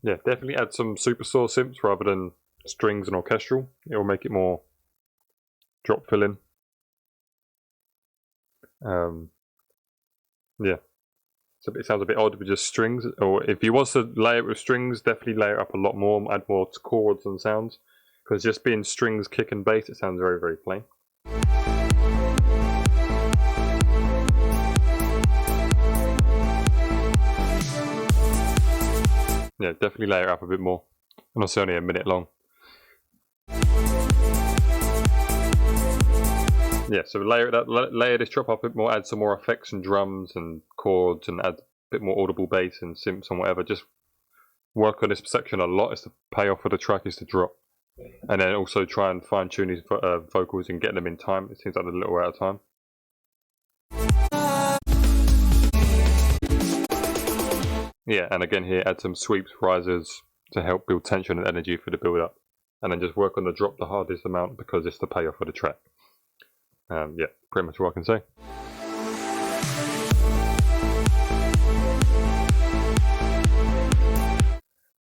Yeah, definitely add some superstore synths rather than strings and orchestral. It will make it more drop filling. Yeah, so it sounds a bit odd with just strings. Or if you was to layer it with strings, definitely layer it up a lot more, add more chords and sounds. Because just being strings, kick and bass, it sounds very, very plain. Yeah, definitely layer it up a bit more. And it's only a minute long. Yeah, so layer this drop up a bit more, add some more effects and drums and chords, and add a bit more audible bass and synths and whatever. Just work on this section a lot. It's the payoff of the track is to drop. And then also try and fine tune these vocals and get them in time. It seems like they're a little out of time. Yeah, and again here, add some sweeps, risers to help build tension and energy for the build up. And then just work on the drop the hardest amount because it's the payoff of the track. Yeah, pretty much what I can say.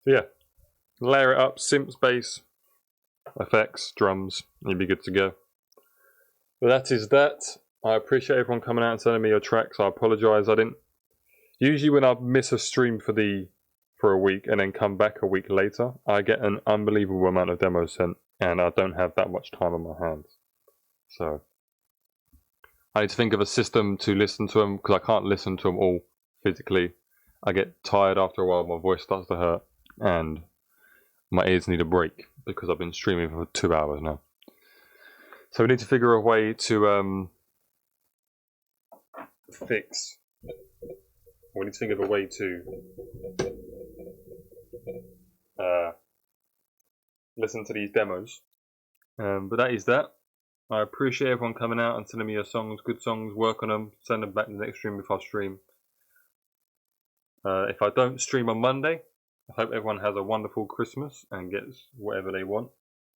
So yeah, layer it up, synths, bass, effects, drums, and you'll be good to go. But that is that. I appreciate everyone coming out and sending me your tracks. I apologise, I didn't. Usually when I miss a stream for a week and then come back a week later, I get an unbelievable amount of demos sent, and I don't have that much time on my hands. So I need to think of a system to listen to them, because I can't listen to them all physically. I get tired after a while, my voice starts to hurt, and my ears need a break because I've been streaming for 2 hours now. So we need to figure a way to we need to think of a way to listen to these demos. But that is that. I appreciate everyone coming out and sending me your songs, good songs, work on them, send them back to the next stream if I stream. If I don't stream on Monday, I hope everyone has a wonderful Christmas and gets whatever they want,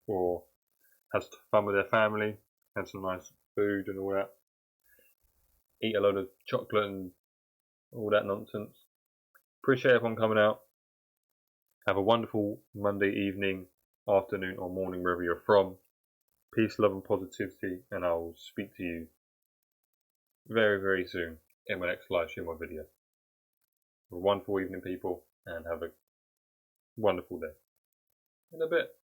or has fun with their family, have some nice food and all that. Eat a load of chocolate and all that nonsense. Appreciate everyone coming out. Have a wonderful Monday evening, afternoon or morning, wherever you're from. Peace, love and positivity, and I will speak to you very, very soon in my next live stream or video. Have a wonderful evening, people, and have a wonderful day. In a bit.